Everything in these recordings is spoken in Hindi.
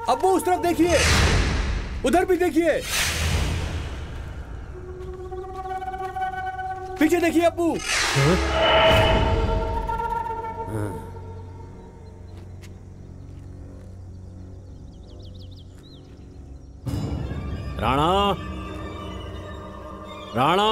अब्बू उस तरफ देखिए, उधर भी देखिए, पीछे देखिए अब्बू। राणा, राणा,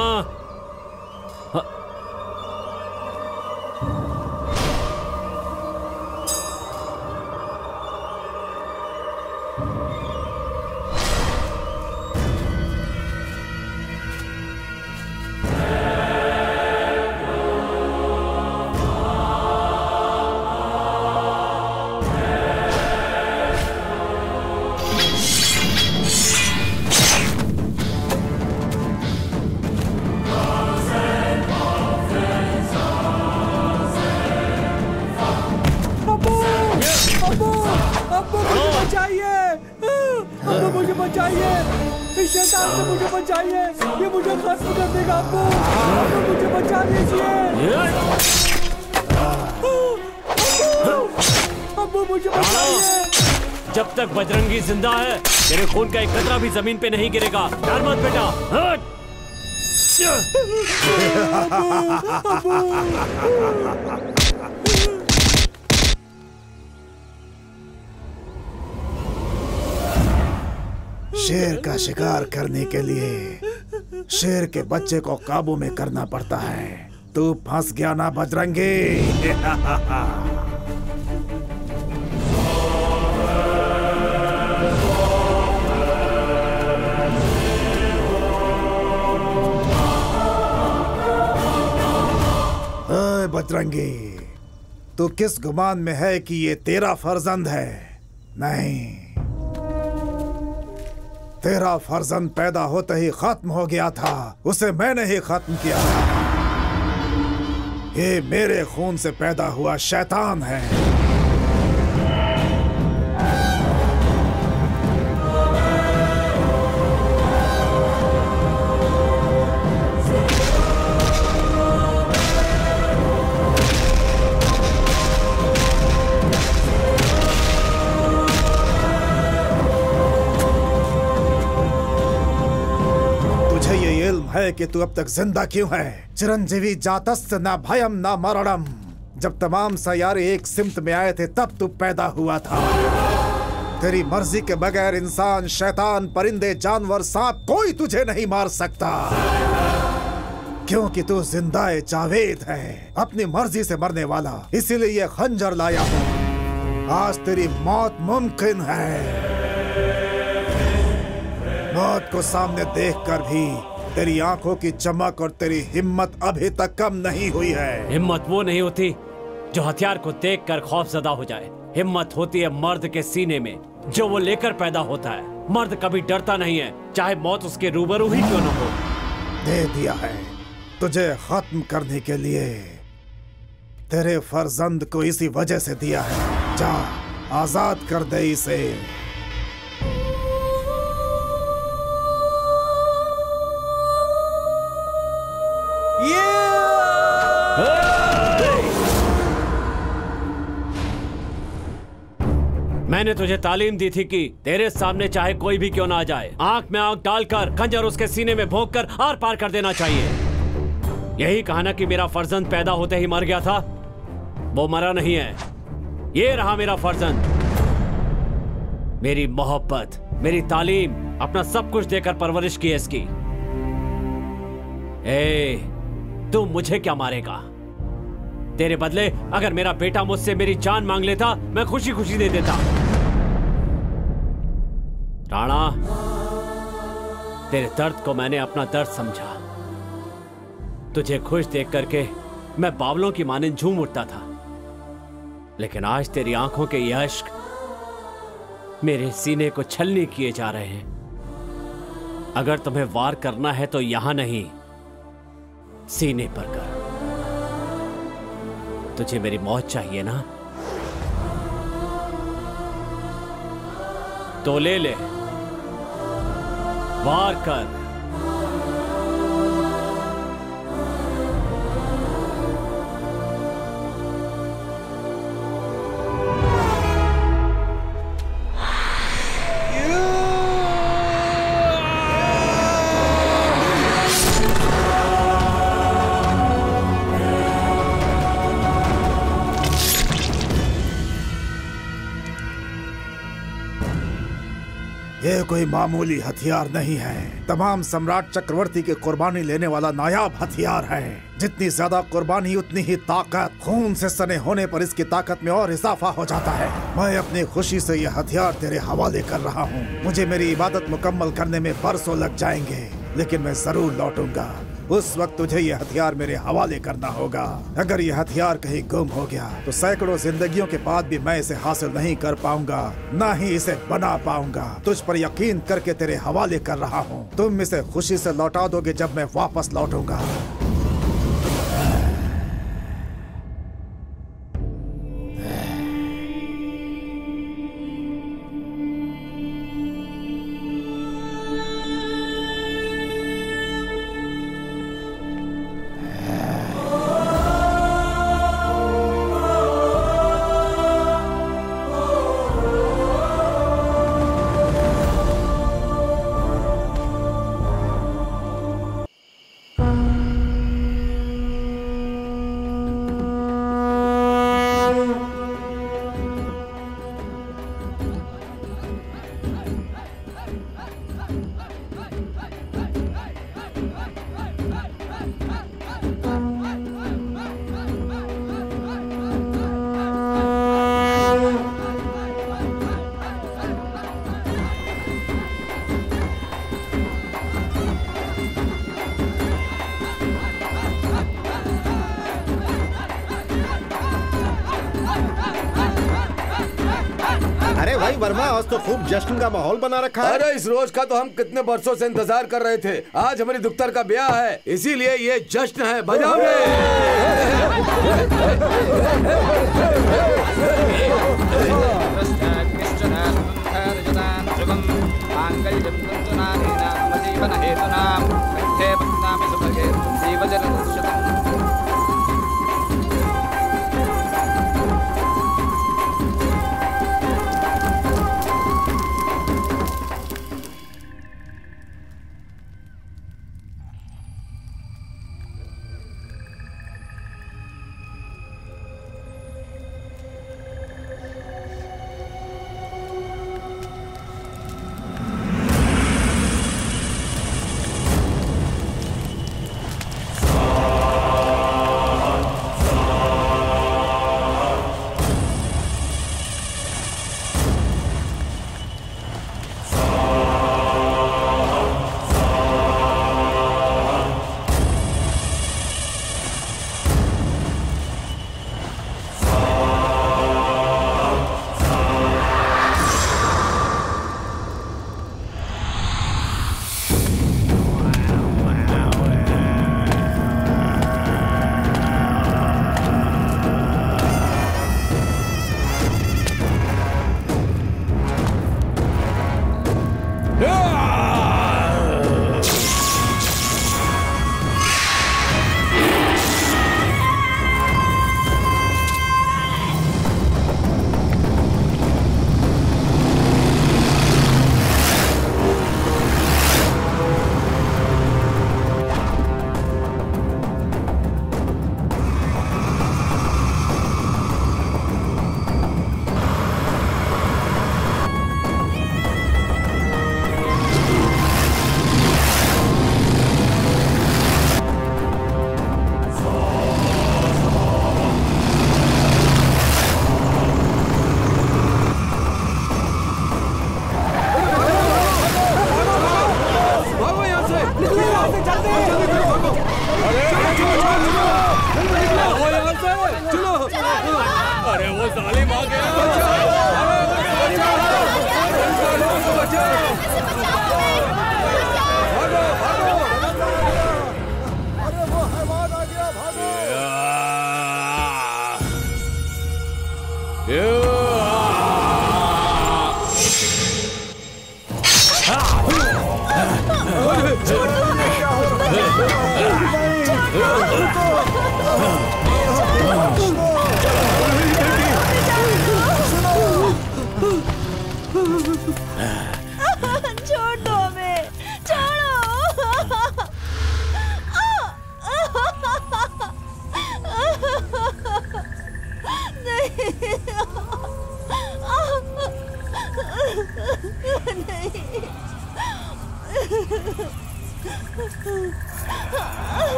शैतान से मुझे बचाइए, ये मुझे खत्म कर देगा अब्बू, मुझे बचा लीजिए। अब्बू मुझे बचाइए। जब तक बजरंगी जिंदा है तेरे खून का एक कतरा भी जमीन पे नहीं गिरेगा। डर मत बेटा। शेर का शिकार करने के लिए शेर के बच्चे को काबू में करना पड़ता है। तू फंस गया ना बजरंगी। बजरंगी, तू किस गुमान में है कि ये तेरा फर्जंद है? नहीं, तेरा फर्जंद पैदा होते ही खत्म हो गया था, उसे मैंने ही खत्म किया था। ये मेरे खून से पैदा हुआ शैतान है। है कि तू अब तक जिंदा क्यों है? चिरंजीवी जातस्य न भयम न मरणम। जब तमाम सैयारे एक सिमत में आए थे तब तू पैदा हुआ था। तेरी मर्जी के बगैर इंसान, शैतान, परिंदे, जानवर, सांप कोई तुझे नहीं मार सकता, क्योंकि तू जिंदाए जावेद है, अपनी मर्जी से मरने वाला। इसीलिए ये खंजर लाया हूं। आज तेरी मौत मुमकिन है। मौत को सामने देखकर भी तेरी आंखों की चमक और तेरी हिम्मत अभी तक कम नहीं हुई है। हिम्मत वो नहीं होती जो हथियार को देखकर खौफजदा हो जाए। हिम्मत होती है मर्द के सीने में, जो वो लेकर पैदा होता है। मर्द कभी डरता नहीं है, चाहे मौत उसके रूबरू ही क्यों न हो। दे दिया है तुझे खत्म करने के लिए। तेरे फर्जंद को इसी वजह से दिया है। जा, आजाद कर दे इसे। मैंने तुझे तालीम दी थी कि तेरे सामने चाहे कोई भी क्यों ना आ जाए, आंख में आंख डालकर खंजर उसके सीने में भोंक कर आर पार कर देना चाहिए। यही कहा ना कि मेरा फर्जंद पैदा होते ही मर गया था। वो मरा नहीं है, ये रहा मेरा फर्जंद। मेरी मोहब्बत, मेरी तालीम, अपना सब कुछ देकर परवरिश की है इसकी। तू मुझे क्या मारेगा? तेरे बदले अगर मेरा बेटा मुझसे मेरी जान मांग लेता, मैं खुशी खुशी दे देता। राणा, तेरे दर्द को मैंने अपना दर्द समझा। तुझे खुश देख करके मैं बावलों की मानिंद झूम उठता था, लेकिन आज तेरी आंखों के ये अश्क मेरे सीने को छलनी किए जा रहे हैं। अगर तुम्हें वार करना है तो यहां नहीं, सीने पर कर। तुझे मेरी मौत चाहिए ना, तो ले ले, वार कर। कोई मामूली हथियार नहीं है। तमाम सम्राट चक्रवर्ती की कुर्बानी लेने वाला नायाब हथियार है। जितनी ज्यादा कुर्बानी उतनी ही ताकत। खून से सने होने पर इसकी ताकत में और इजाफा हो जाता है। मैं अपनी खुशी से यह हथियार तेरे हवाले कर रहा हूँ। मुझे मेरी इबादत मुकम्मल करने में बरसों लग जाएंगे, लेकिन मैं जरूर लौटूंगा। उस वक्त तुझे यह हथियार मेरे हवाले करना होगा। अगर यह हथियार कहीं गुम हो गया तो सैकड़ों जिंदगियों के बाद भी मैं इसे हासिल नहीं कर पाऊंगा, ना ही इसे बना पाऊंगा। तुझ पर यकीन करके तेरे हवाले कर रहा हूँ। तुम इसे खुशी से लौटा दोगे जब मैं वापस लौटूंगा। वर्मा, आज तो खूब जश्न का माहौल बना रखा है। अरे इस रोज का तो हम कितने बरसों से इंतजार कर रहे थे। आज हमारी दुख्तर का ब्याह है, इसीलिए ये जश्न है। बजाओ रे।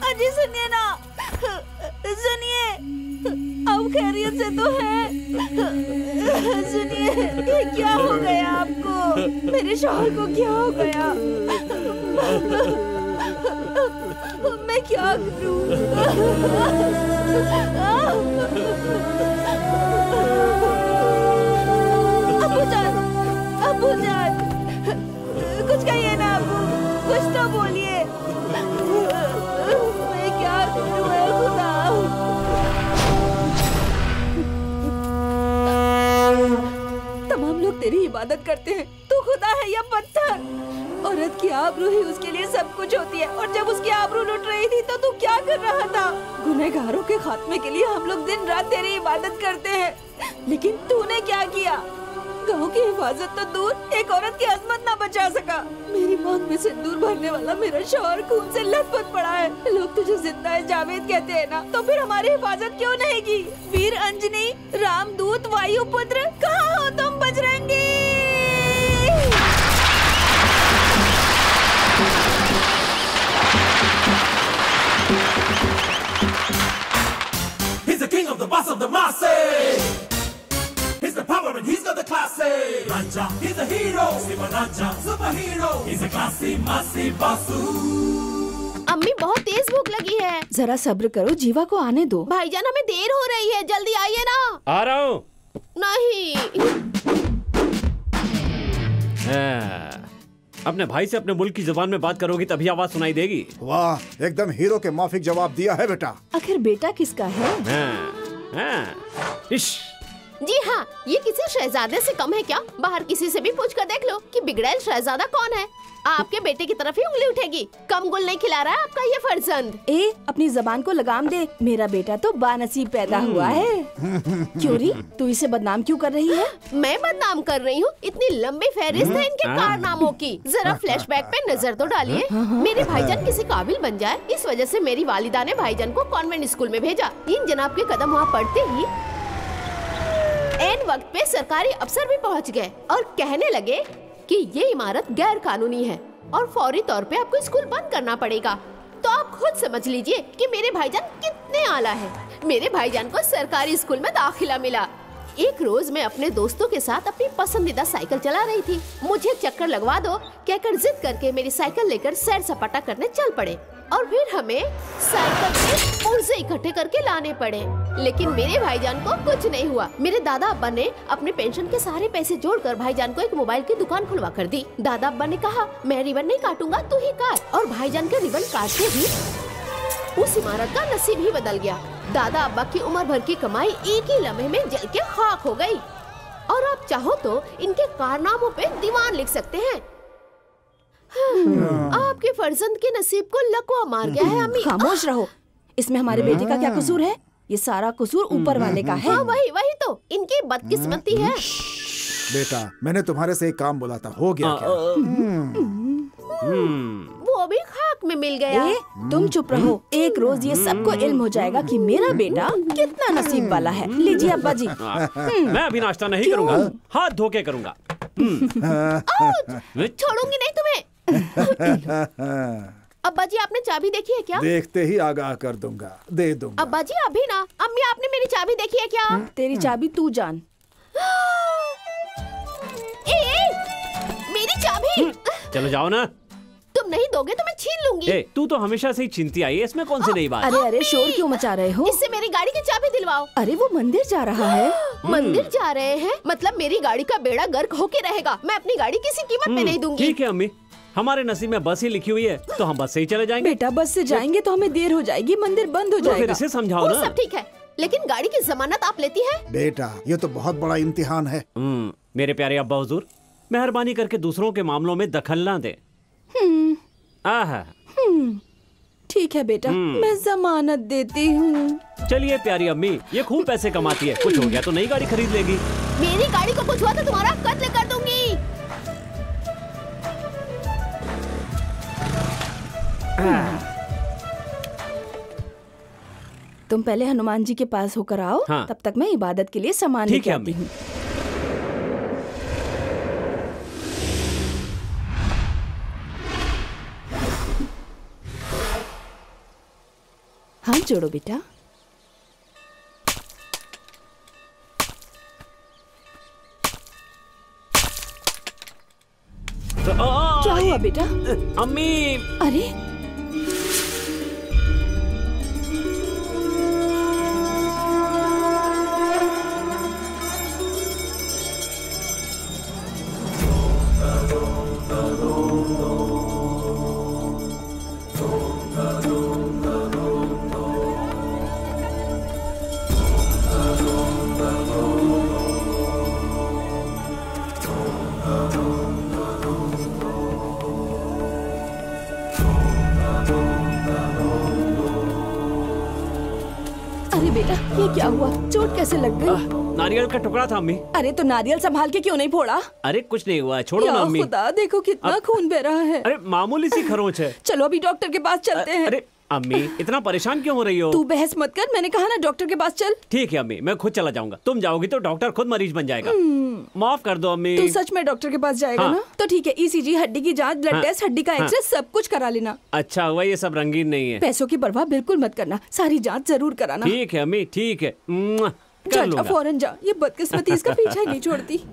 अजी सुनिए ना, सुनिए, अब खैरियत से तो है? सुनिए, ये क्या हो गया आपको? मेरे शौहर को क्या हो गया? मैं क्या करूं? अब्बू जान, कुछ कहिए ना अब्बू, कुछ तो बोलिए। मैं क्या करूं है खुदा? तमाम लोग तेरी इबादत करते हैं, तू खुदा है या पत्थर? औरत की आबरू ही उसके लिए सब कुछ होती है, और जब उसकी आबरू लुट रही थी तो तू क्या कर रहा था? गुनहगारों के खात्मे के लिए हम लोग दिन रात तेरी इबादत करते हैं, लेकिन तूने क्या किया? गाँव की हिफाजत तो दूर, एक औरत की अजमत ना बचा सका। मेरी मांग में सिंदूर भरने वाला मेरा शौहर खून से लथपथ पड़ा है। लोग तुझे जिंदा है जावेद कहते हैं ना, तो फिर हमारी हिफाजत क्यों नहीं की? वीर अंजनी, रामदूत, वायुपुत्र, कहाँ हो तुम Bajrangi? He's the king of the boss of the masses. He's the power and he's got the classy. Raja, he's a hero. Siva Raja, superhero. He's a classy, massy basu. अम्मी बहुत तेज भूख लगी है। जरा सब्र करो, जीवा को आने दो। भाईजान हमें देर हो रही है, जल्दी आइए ना। आ रहा हूँ। नहीं। अपने भाई से अपने मुल्क की जुबान में बात करोगी तभी आवाज सुनाई देगी। वाह, एकदम हीरो के माफिक जवाब दिया है बेटा। आखिर बेटा किसका है? इश। जी हाँ, ये किसी शहजादे से कम है क्या? बाहर किसी से भी पूछ कर देख लो कि बिगड़ैल शहजादा कौन है। आपके बेटे की तरफ ही उंगली उठेगी। कम गुल नहीं खिला रहा है आपका ये फर्जंद। ए, अपनी जबान को लगाम दे। मेरा बेटा तो बानसीब पैदा हुआ है। क्यों री, तू इसे बदनाम क्यों कर रही है? मैं बदनाम कर रही हूँ? इतनी लंबी फहरिस्त है इनके कारनामों की। जरा फ्लैशबैक पे नजर तो डालिए। मेरे भाईजान किसी काबिल बन जाए, इस वजह से मेरी वालिदा ने भाईजान को कॉन्वेंट स्कूल में भेजा। इन जनाब के कदम वहाँ पड़ते ही ऐन वक्त पे सरकारी अफसर भी पहुँच गए और कहने लगे कि ये इमारत गैर कानूनी है और फौरी तौर पे आपको स्कूल बंद करना पड़ेगा। तो आप खुद समझ लीजिए कि मेरे भाईजान कितने आला है। मेरे भाईजान को सरकारी स्कूल में दाखिला मिला। एक रोज मैं अपने दोस्तों के साथ अपनी पसंदीदा साइकिल चला रही थी। मुझे चक्कर लगवा दो कहकर जिद करके मेरी साइकिल लेकर सैर सपाटा करने चल पड़े और फिर हमें साइकिल से पुर्जे इकट्ठे करके लाने पड़े। लेकिन मेरे भाईजान को कुछ नहीं हुआ। मेरे दादा अब्बा ने अपने पेंशन के सारे पैसे जोड़कर भाईजान को एक मोबाइल की दुकान खुलवा कर दी। दादा अब्बा ने कहा, मैं रिबन नहीं काटूंगा, तू ही काट। और भाईजान के रिबन काटते ही उस इमारत का नसीब ही बदल गया। दादा अब्बा की उम्र भर की कमाई एक ही लम्हे में जल के खाक हो गई। और आप चाहो तो इनके कारनामों पे दीवान लिख सकते हैं। आपके फर्जंद के नसीब को लकवा मार गया है अम्मी। खामोश रहो। इसमें हमारे बेटे का क्या कसूर है? ये सारा कसूर ऊपर वाले का है। हाँ, वही तो इनकी बदकिस्मती है। बेटा, मैंने तुम्हारे से एक काम बोला था, हो गया क्या? वो भी खाक में मिल गया। तुम चुप रहो। एक रोज ये सबको इल्म हो जाएगा कि मेरा बेटा कितना नसीब वाला है। लीजिए अब्बा जी। मैं अभी नाश्ता नहीं करूँगा, हाथ धो के करूँगा। छोड़ूंगी नहीं तुम्हें। अब्बा जी आपने चाबी देखी है क्या? देखते ही आगाह कर दूंगा, दे दूंगा। अब्बा जी अभी ना। अम्मी आपने मेरी चाबी देखी है क्या? तेरी चाबी तू जान। ए, मेरी चाबी। चलो जाओ ना। तुम नहीं दोगे तो मैं छीन लूंगी। ए, तू तो हमेशा से ही छीनती आई है, इसमें कौन सी नई बात? अरे अरे शोर क्यों मचा रहे हो? इससे मेरी गाड़ी की चाबी दिलवाओ। अरे वो मंदिर जा रहा है। मंदिर जा रहे हैं मतलब मेरी गाड़ी का बेड़ा गर्क होके रहेगा। मैं अपनी गाड़ी किसी कीमत पे नहीं दूंगी। ठीक है अम्मी, हमारे नसीब में बस ही लिखी हुई है तो हम बस से ही चले जाएंगे। बेटा बस से जाएंगे तो हमें देर हो जाएगी, मंदिर बंद हो तो फिर जाएगा। इसे समझाओ वो ना। सब ठीक है लेकिन गाड़ी की जमानत आप लेती है? बेटा ये तो बहुत बड़ा इम्तिहान है। मेरे प्यारे अब्बा हुजूर, मेहरबानी करके दूसरों के मामलों में दखल ना दे। आहा। ठीक है बेटा, मैं जमानत देती हूँ। चलिए प्यारी अम्मी, ये खूब पैसे कमाती है, कुछ हो गया तो नई गाड़ी खरीद लेगी। मेरी गाड़ी को कुछ हुआ तो तुम्हारा कत्ल कर दूंगी। तुम पहले हनुमान जी के पास होकर आओ। हाँ। तब तक मैं इबादत के लिए सामान ठीक लेके है आती अम्मी। हूँ। हाथ जोड़ो बेटा। क्या हुआ बेटा? अम्मी। अरे अरे बेटा ये क्या हुआ? चोट कैसे लग गई? नारियल का टुकड़ा था अम्मी। अरे तो नारियल संभाल के क्यों नहीं फोड़ा? अरे कुछ नहीं हुआ है, छोड़ो या ना अम्मी। खुदा, देखो कितना खून बह रहा है। अरे मामूली सी खरोंच है। चलो अभी डॉक्टर के पास चलते हैं। अरे अम्मी इतना परेशान क्यों हो रही हो? तू बहस मत कर, मैंने कहा ना डॉक्टर के पास चल। ठीक है अम्मी, मैं खुद चला जाऊंगा। तुम जाओगी तो डॉक्टर खुद मरीज बन जाएगा। माफ कर दो अम्मी। तू सच में डॉक्टर के पास जाएगा हाँ। ना? तो ठीक है, ईसीजी, हड्डी की जांच, ब्लड हाँ। टेस्ट, हड्डी का हाँ। एक्सरे सब कुछ करा लेना। अच्छा हुआ ये सब रंगीन नहीं है। पैसों की परवाह बिल्कुल मत करना, सारी जांच जरूर कराना। ठीक है अम्मी, ठीक है। कर जा लूंगा। फौरन जा, ये बदकिस्मती इसका पीछा नहीं छोड़ती।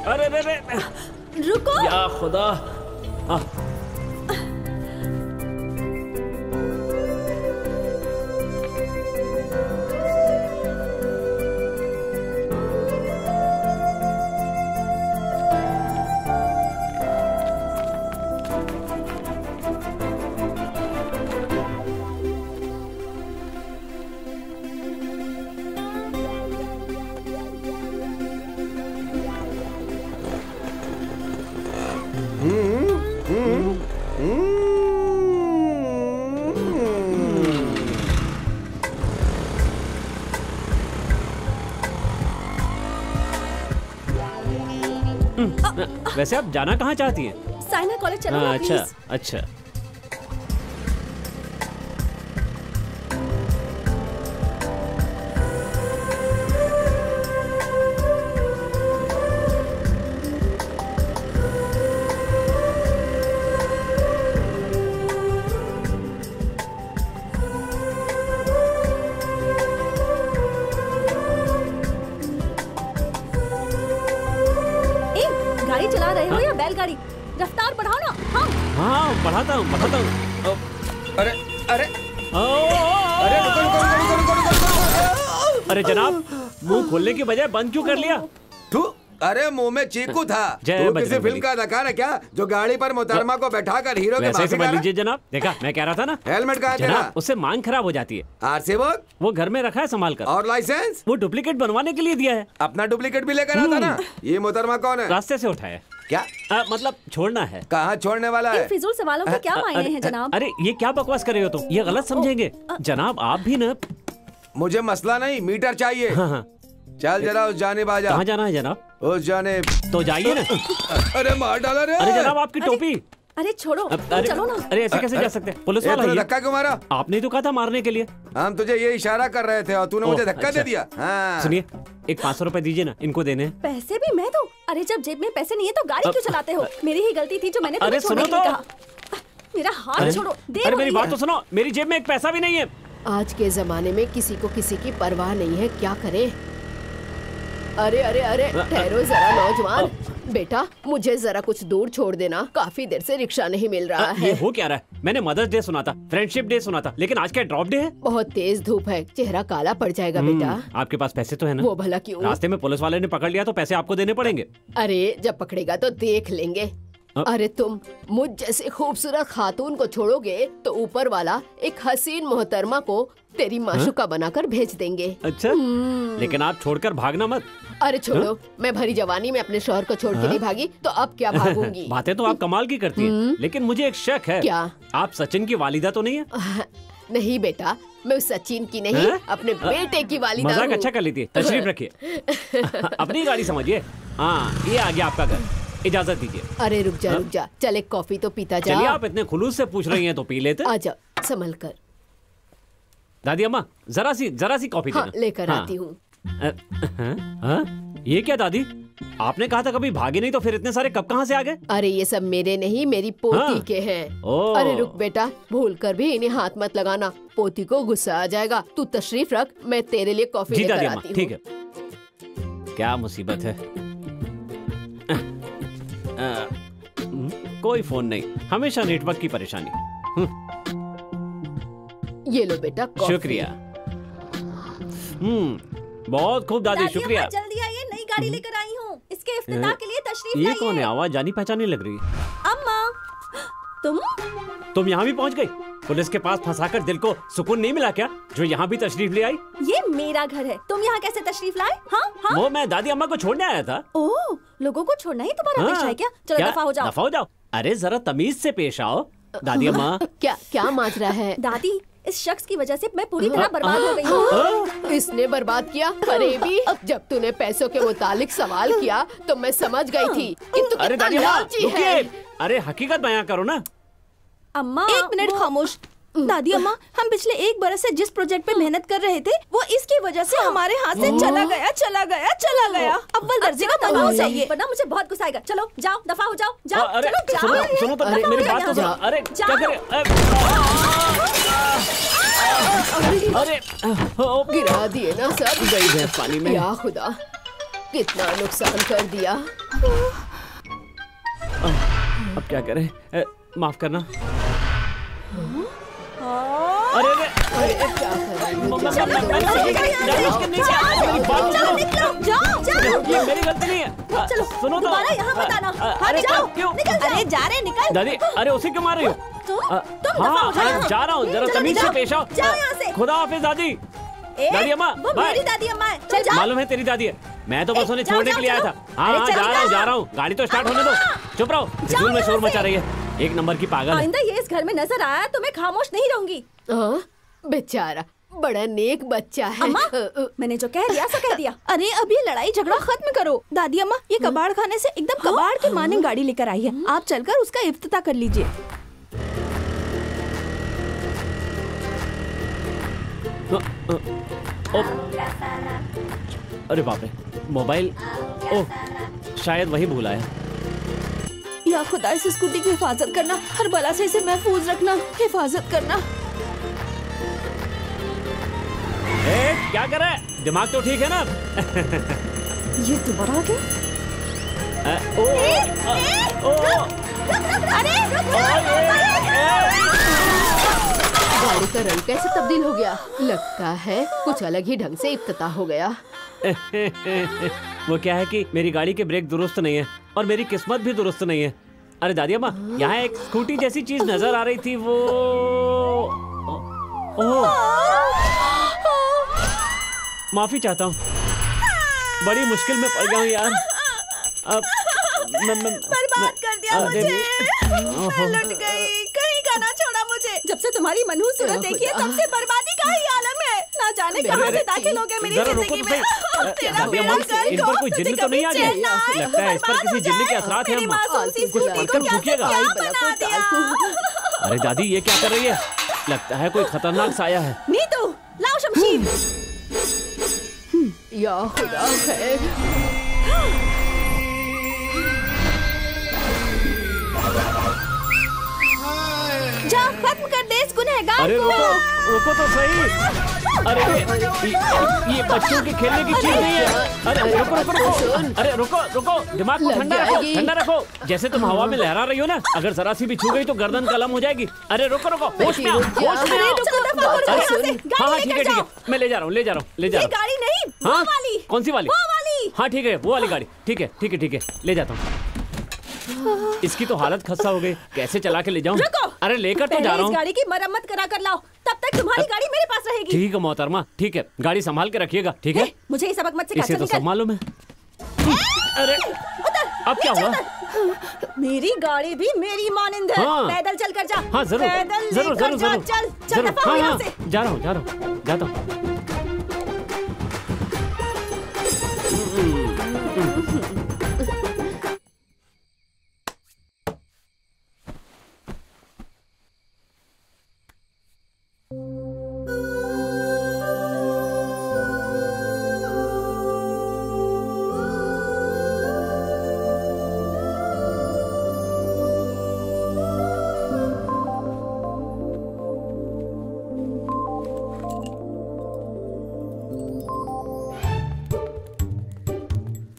अरे रे रे। रुको। या खुदा। वैसे आप जाना कहाँ चाहती हैं? साइना कॉलेज चलो ना अच्छा प्लीज। अच्छा। थोड़ा और बढ़ाओ ना। हाँ हाँ बढ़ाता हूँ बढ़ाता हूँ। अरे अरे ओ, अरे रुको। अरे जनाब, मुंह खोलने की बजाय बंद क्यों कर लिया? तू अरे मुंह में चीकू था। जय तू किसी बजरंग फिल्म बली। का अदाकार है क्या, जो गाड़ी पर मोहतरमा को बैठाकर हीरो के वैसे भागे समझ जा रहा? लीजिए जनाब। देखा मैं कह रहा था ना। हेलमेट कहाँ है तेरा? जनाब उससे मांग खराब हो जाती है। आरसी बुक वो घर में रखा है संभाल कर। और लाइसेंस? वो डुप्लीकेट बनवाने के लिए दिया है। अपना डुप्लीकेट भी लेकर आता ना। ये मोहतरमा कौन है? रास्ते से उठाया। क्या मतलब छोड़ना है। कहाँ छोड़ने वाला है? इन फिजूल सवालों के क्या मायने हैं जनाब? अरे ये क्या बकवास कर रहे हो तुम? ये गलत समझेंगे जनाब। आप भी ना। मुझे मसला नहीं, मीटर चाहिए। हाँ। चल जरा उस जानिब आ जा। कहाँ जाना है जनाब? उस जानिब। तो जाइए ना। अरे मार डाला रे। अरे जनाब आपकी टोपी। अरे छोड़ो, अरे चलो ना। अरे ऐसे कैसे जा सकते हैं? पुलिस वाला तूने है ये। धक्का क्यों मारा? आपने तो कहा था मारने के लिए। हम तुझे ये इशारा कर रहे थे और तूने मुझे धक्का अच्छा। दे दिया। हाँ। सुनिए, एक 500 रुपए दीजिए ना, इनको देने हैं। पैसे भी मैं दूं? अरे जब जेब में पैसे नहीं है तो गाड़ी क्यों चलाते हो? मेरी ही गलती थी जो मैंने अरे तुम्हें छोड़ने सुनो के लिए तो। कहा। मेरा हाथ छोड़ो। अरे मेरी बात तो सुनो, मेरी जेब में एक पैसा भी नहीं है। आज के जमाने में किसी को किसी की परवाह नहीं है, क्या करे? अरे अरे अरे ठहरो जरा नौजवान। बेटा मुझे जरा कुछ दूर छोड़ देना, काफी देर से रिक्शा नहीं मिल रहा ये है। हो क्या रहा है? मैंने मदर्स डे सुना था, फ्रेंडशिप डे सुना था, लेकिन आज क्या ड्रॉप डे है? बहुत तेज धूप है, चेहरा काला पड़ जाएगा बेटा। आपके पास पैसे तो है ना? वो भला क्यों? रास्ते में पुलिस वाले ने पकड़ लिया तो पैसे आपको देने पड़ेंगे। अरे जब पकड़ेगा तो देख लेंगे। अरे तुम मुझ जैसे खूबसूरत खातून को छोड़ोगे तो ऊपर वाला एक हसीन मोहतरमा को तेरी माशुका बनाकर भेज देंगे। अच्छा, लेकिन आप छोड़कर भागना मत। अरे छोड़ो, मैं भरी जवानी में अपने शौहर को छोड़ के नहीं भागी तो अब क्या भागूंगी। बातें तो आप कमाल की करती हैं, लेकिन मुझे एक शक है। क्या? आप सचिन की वालिदा तो नहीं है? नहीं बेटा, मैं उस सचिन की नहीं, अपने बेटे की वालिदा मजाक हूँ। अच्छा कर लीजिए, तशरीफ रखिए। अपनी गाड़ी समझिए। हाँ, ये आ गया आपका घर, इजाजत दीजिए। अरे रुक जा, चल एक कॉफी तो पीता जा। चलिए, आप इतने खुलूस से पूछ रही हैं तो पी लेते। आजा, संभल कर। दादी अम्मा, जरा सी कॉफी हाँ, देना। लेकर आती हूँ। ये क्या दादी? आपने कहा था कभी भागे नहीं, तो फिर इतने सारे कप कहाँ से आ गए? अरे ये सब मेरे नहीं, मेरी पोती के हैं। ओह। अरे रुक बेटा, भूल कर भी इन्हें हाथ मत लगाना, पोती को गुस्सा आ जाएगा। तू तशरीफ रख, मैं तेरे लिए कॉफी जी लेकर दादी आती अम्मा, हूँ। ठीक है। क्या मुसीबत है? कोई फोन नहीं, हमेशा नेटवर्क की परेशानी। ये लो बेटा कॉफी। शुक्रिया। बहुत खूब दादी, शुक्रिया। जल्दी आइए, नई गाड़ी लेकर आई हूँ। इसके इफ्तिताह के लिए तशरीफ ये लाइए। कौन है? आवाज जानी पहचानी लग रही है। अम्मा, तुम यहाँ भी पहुँच गई? पुलिस के पास फंसाकर दिल को सुकून नहीं मिला क्या, जो यहाँ भी तशरीफ ले आई? ये मेरा घर है, तुम यहाँ कैसे तशरीफ लाए? हाँ हाँ। वो मैं दादी अम्मा को छोड़ने आया था। ओह, लोगों को छोड़ना ही तुम्हारा पेशा है क्या? चलो दफा हो जाओ। दफा हो जाओ। अरे जरा तमीज से पेश आओ दादी अम्मा। क्या माजरा है? दादी, इस शख्स की वजह से मैं पूरी तरह बर्बाद हो गई हूँ। इसने बर्बाद किया? अरे भी जब तूने पैसों के मुतालिक सवाल किया तो मैं समझ गई थी कि तू अरे कितना दादी अम्मा, लालची है। रुकिए। अरे हकीकत बयां करो ना। अम्मा, एक मिनट खामोश। दादी अम्मा, हम पिछले 1 बरस से जिस प्रोजेक्ट पे मेहनत कर रहे थे वो इसकी वजह से हमारे हाथ से चला गया। अव्वल दर्जे का तनाव चाहिए। वरना मुझे बहुत गुस्सा आएगा। चलो जाओ, दफा हो जाओ, जाओ। अरे चलो सुनो जाओ। सुनो तो, अरे, मेरी बात तो सुनो। अरे क्या करे? अरे गिरा दिए ना सब। गई भैंस पानी में। या खुदा, कितना नुकसान कर दिया। अब क्या करें? माफ करना। अरे अरे क्या मेरी गलती नहीं है। चलो सुनो तो। दोबारा यहाँ मत आना। अरे जाओ, क्यों? निकल जाओ। अरे जा रहे, निकल। दादी, अरे उसे क्यों मार रही हो? तुम दफा हो जाओ। जा रहा हूँ, जरा चलो, तमीज से जाओ, पेश आओ। जाओ यहाँ से। खुदा हाफिज दादी। दादी अम्मा, वो बाय। मेरी दादी अम्मा है। चल जाओ। मालूम है तेरी दादी है। मैं तो बस उन्हें जाओ, छोड़ने के लिए आया जाओ, था। हाँ अरे हाँ, चल जा रहा हूँ। गाड़ी तो स्टार्ट होने दो। चुप रहो, फिजूल में शोर मचा रही है। एक नंबर की पागल है। आइंदा ये इस घर में नजर आया तो मैं खामोश नहीं रहूंगी। बेचारा बड़ा नेक बच्चा है। अम्मा, मैंने जो कह दिया सो कह दिया। अरे अब ये लड़ाई झगड़ा खत्म करो। दादी अम्मा, ये कबाड़ खाने से एकदम कबाड़ के माने गाड़ी लेकर आई है। आप चलकर उसका इफ्तिताह कर लीजिए। अरे बाप रे, मोबाइल। ओह, शायद वही भूल आया। या खुदा, इस स्कूटी की हिफाजत करना, हर बला से इसे महफूज रखना, हिफाजत करना। क्या कर रहा है? दिमाग तो ठीक है ना? ये दोबारा आ गया। गाड़ी का रंग कैसे तब्दील हो गया? लगता है कुछ अलग ही ढंग से इफ्तिताह हो गया। वो क्या है कि मेरी गाड़ी के ब्रेक दुरुस्त नहीं है और मेरी किस्मत भी दुरुस्त नहीं है। अरे दादी अम्मा, यहाँ एक स्कूटी जैसी चीज नजर आ रही थी, वो ओह, माफी चाहता हूँ, बड़ी मुश्किल में पड़ गया हूँ यार। अब बर्बाद कर दिया मुझे, मैं लुट गई, कहीं का ना छोड़ा मुझे। जब से तुम्हारी मनहूस सूरत देखी है तब से बर्बादी का ही आलम है। ना जाने कहाँ से दाखिल हो गए मेरी जिंदगी में। तेरा बेड़ा कर इन पर कोई जिन्न तो नहीं आ गया? लगता है इस पर किसी जिन्न के असरात हैं। अम्मा कुछ पढ़कर भूखिएगा। अरे दादी ये क्या कर रही है? लगता है कोई खतरनाक साया है। नीतू लाओ शमशीर। या खुदा खैर। जा खत्म कर दे इस गुनहगार को। अरे रुको तो सही। अरे ये बच्चों के खेलने की चीज नहीं है। अरे रुको। अरे रुको, दिमाग को ठंडा रखो। जैसे तुम हवा में लहरा रही हो ना, अगर जरा सी भी छू गई तो गर्दन कलम हो जाएगी। अरे रुको, होश में आओ। हाँ ठीक है, मैं ले जा रहा हूँ। गाड़ी नहीं, वो वाली। कौन सी वाली? वो वाली। हाँ ठीक है, वो वाली गाड़ी। ठीक है, ले जाता हूँ। इसकी तो हालत खस्ता हो गई, कैसे चला के ले जाऊं? अरे लेकर तो जा रहा हूँ। गाड़ी की मरम्मत करा कर लाओ, तब तक तुम्हारी गाड़ी मेरे पास रहेगी। ठीक है मोहतरमा, ठीक है, गाड़ी संभाल के रखिएगा। ठीक है, मुझे ये सबक मत सिखा। इसे तो सब मालूम है। अरे अब क्या हुआ? मेरी गाड़ी भी मेरी मानिंद है। पैदल चल कर जा। हाँ जरूर, चल दफा हो यहाँ से। जा रहा हूँ, जाता हूँ।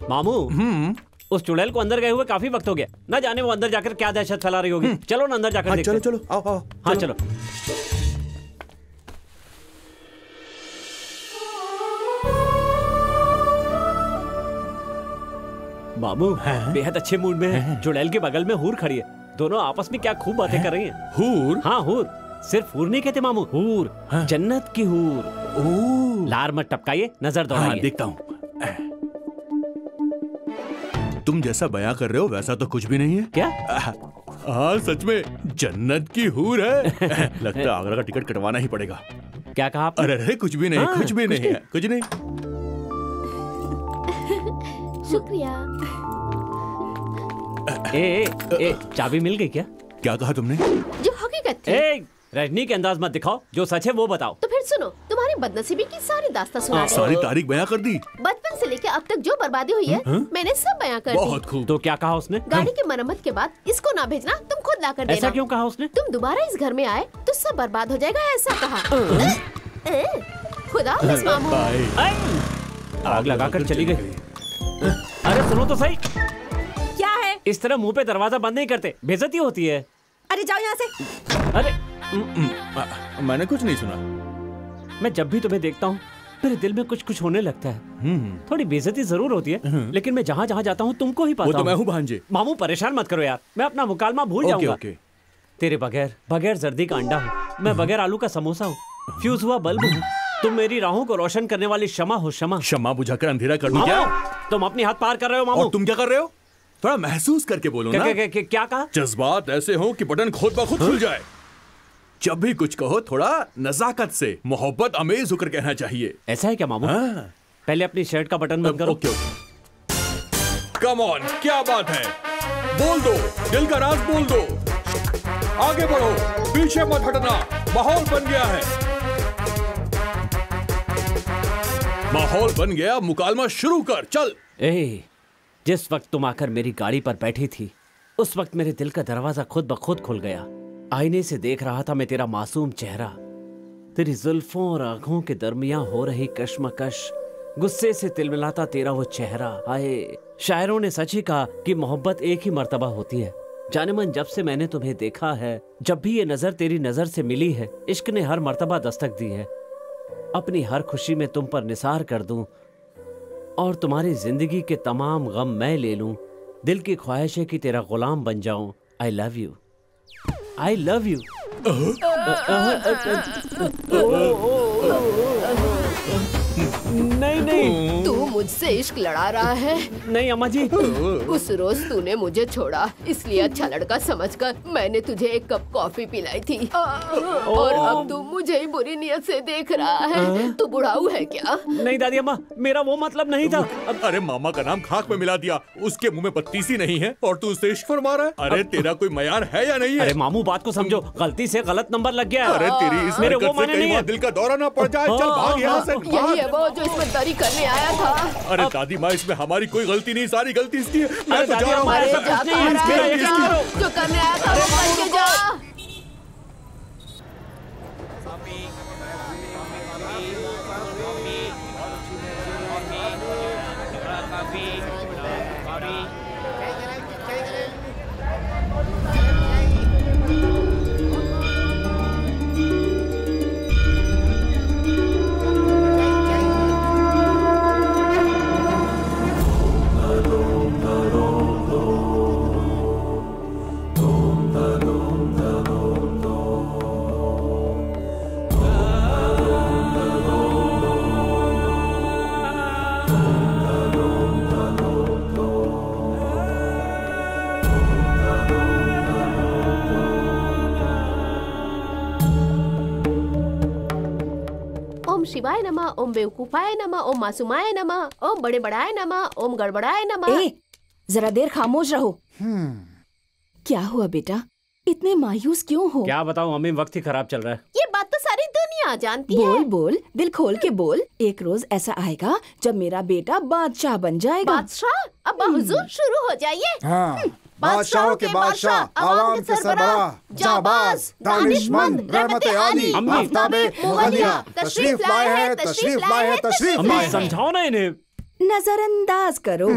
मामू, उस चुड़ैल को अंदर गए हुए काफी वक्त हो गया। ना जाने वो अंदर जाकर क्या दहशत फैला रही होगी। चलो ना अंदर जाकर देखते हैं। चलो आओ। हाँ चलो। मामू बेहद अच्छे मूड में है। चुड़ैल के बगल में हूर खड़ी है, दोनों आपस में क्या खूब बातें कर रही हैं। हूर? हाँ हूर, सिर्फ हूर नहीं कहते मामू, हूर, जन्नत की हूर। लार मत टपकाइए, नजर दौड़ाइए। देखता हूँ। तुम जैसा बयां कर रहे हो वैसा तो कुछ भी नहीं है। क्या? हाँ सच में जन्नत की हूर है। लगता है आगरा का टिकट कटवाना ही पड़ेगा। क्या कहा आपने? अरे कुछ भी नहीं, कुछ भी नहीं है, कुछ नहीं। शुक्रिया। ए, चाबी मिल गई क्या? क्या कहा तुमने? जो हकीकत थी। रजनी के अंदाज मत दिखाओ, जो सच है वो बताओ। तो फिर सुनो, तुम्हारी बदनसीबी की सारी दास्तां सुना दे। सारी तारीख बयां कर दी। बचपन से लेकर अब तक जो बर्बादी हुई है, मैंने सब बयां कर दी। बहुत खूब। तो क्या कहा उसने? गाड़ी की मरम्मत के बाद इसको ना भेजना, तुम खुद ला कर देना। ऐसा क्यों कहा उसने? तुम दोबारा इस घर में आए तो सब बर्बाद हो जाएगा, ऐसा कहा। खुदा हाफिज़ मामू। आग लगाकर चली गई। अरे सुनो तो सही। क्या है? इस तरह मुंह पे दरवाजा बंद नहीं करते, बेइज्जती होती है। अरे जाओ यहाँ से। अरे मैंने कुछ नहीं सुना। मैं जब भी तुम्हें देखता हूँ मेरे दिल में कुछ होने लगता है। थोड़ी बेइज्जती जरूर होती है, लेकिन मैं जहाँ जहाँ जाता हूँ तुमको ही पाता हूँ। वो तो मैं हूँ भांजे। मामू परेशान मत करो यार, मैं अपना मुकालमा भूल जाऊंगा। तेरे बगैर जर्दी का अंडा हूँ, मैं बगैर आलू का समोसा हूँ, फ्यूज हुआ बल्ब हूँ। तुम मेरी राहों को रोशन करने वाली शमा हो। शमा बुझाकर अंधेरा कर दूं क्या? तुम अपनी हाथ पार कर रहे हो मामू। और तुम क्या कर रहे हो? थोड़ा महसूस करके बोलो ना। क्या कहा? जज्बात ऐसे हो कि बटन खुद ब खुद खुल जाए। जब भी कुछ कहो थोड़ा नजाकत से, मोहब्बत अमेज होकर कहना चाहिए। ऐसा है क्या मामू? पहले अपनी शर्ट का बटन बंद करो। ओके। कम ऑन, क्या बात है? बोल दो, दिल का राज बोल दो। आगे बढ़ो, पीछे मत हटना, माहौल बन गया है। माहौल बन गया, मुकालमा शुरू कर, चल। जिस वक्त तुम आकर मेरी गाड़ी पर बैठी थी, उस वक्त मेरे दिल का दरवाजा खुद ब खुद खुल गया। आईने से देख रहा था मैं तेरा मासूम चेहरा, तेरी जुल्फों और आंखों के दरमियां हो रही कश्मकश, गुस्से से तिलमिलाता तेरा वो चेहरा। आए शायरों ने सच ही कहा कि मोहब्बत एक ही मर्तबा होती है, जाने मन जब से मैंने तुम्हें देखा है, जब भी ये नजर तेरी नजर से मिली है, इश्क ने हर मर्तबा दस्तक दी है। अपनी हर खुशी में तुम पर निसार कर दूं और तुम्हारी जिंदगी के तमाम गम मैं ले लूं। दिल की ख्वाहिश है कि तेरा गुलाम बन जाऊं। I love you, I love you. नहीं नहीं, तू मुझसे इश्क लड़ा रहा है। नहीं अम्मा जी। उस रोज तूने मुझे छोड़ा, इसलिए अच्छा लड़का समझकर मैंने तुझे एक कप कॉफी पिलाई थी, और अब तू मुझे ही बुरी नियत से देख रहा है। तू बुढ़ाऊ है क्या? नहीं दादी अम्मा, मेरा वो मतलब नहीं था। अरे मामा का नाम खाक में मिला दिया, उसके मुंह में पत्तीसी नहीं है और तू उसे इश्क फरमा रहा है। अरे तेरा कोई मयार है या नहीं है? अरे मामू बात को समझो, गलती से गलत नंबर लग गया। अरे तेरी इस मेरे वो हरकत से माने कहीं नहीं वहाँ है। दिल का दौरा ना पड़ जाए। चल भाग यहाँ से। यही है वो जो इसमें दरी करने आया था। अरे दादी माँ, इसमें हमारी कोई गलती नहीं, सारी गलती इसकी है। मैं तो दादी जा रहा अम्मा, हूँ। ऐसा कुछ नहीं है, जो करने आया था वो करके जा। ओम शिवाय नमः, ओम बेवकूफाय नमः, ओम मासूमाय नमः, ओम बड़े बड़ाय नमः, ओम गड़बड़ाय नमः। जरा देर खामोश रहो। क्या हुआ बेटा, इतने मायूस क्यों हो? क्या बताऊं अम्मी, वक्त ही खराब चल रहा है। ये बात तो सारी दुनिया जानती है। बोल बोल, दिल खोल के बोल। एक रोज ऐसा आएगा जब मेरा बेटा बादशाह बन जाएगा। बादशाह? अब्बा हुजूर शुरू हो जाइए। हाँ, बादशाहों के बादशाह, आवाम के सरबराह, जाबाज, दानिशमंद, रहमत आली, आफ्ताबे मुगलिया, तशरीफ लाए हैं, तशरीफ लाए हैं, तशरीफ लाए अम्मी हैं। समझाओ ना इन्हें। नजरअंदाज करो।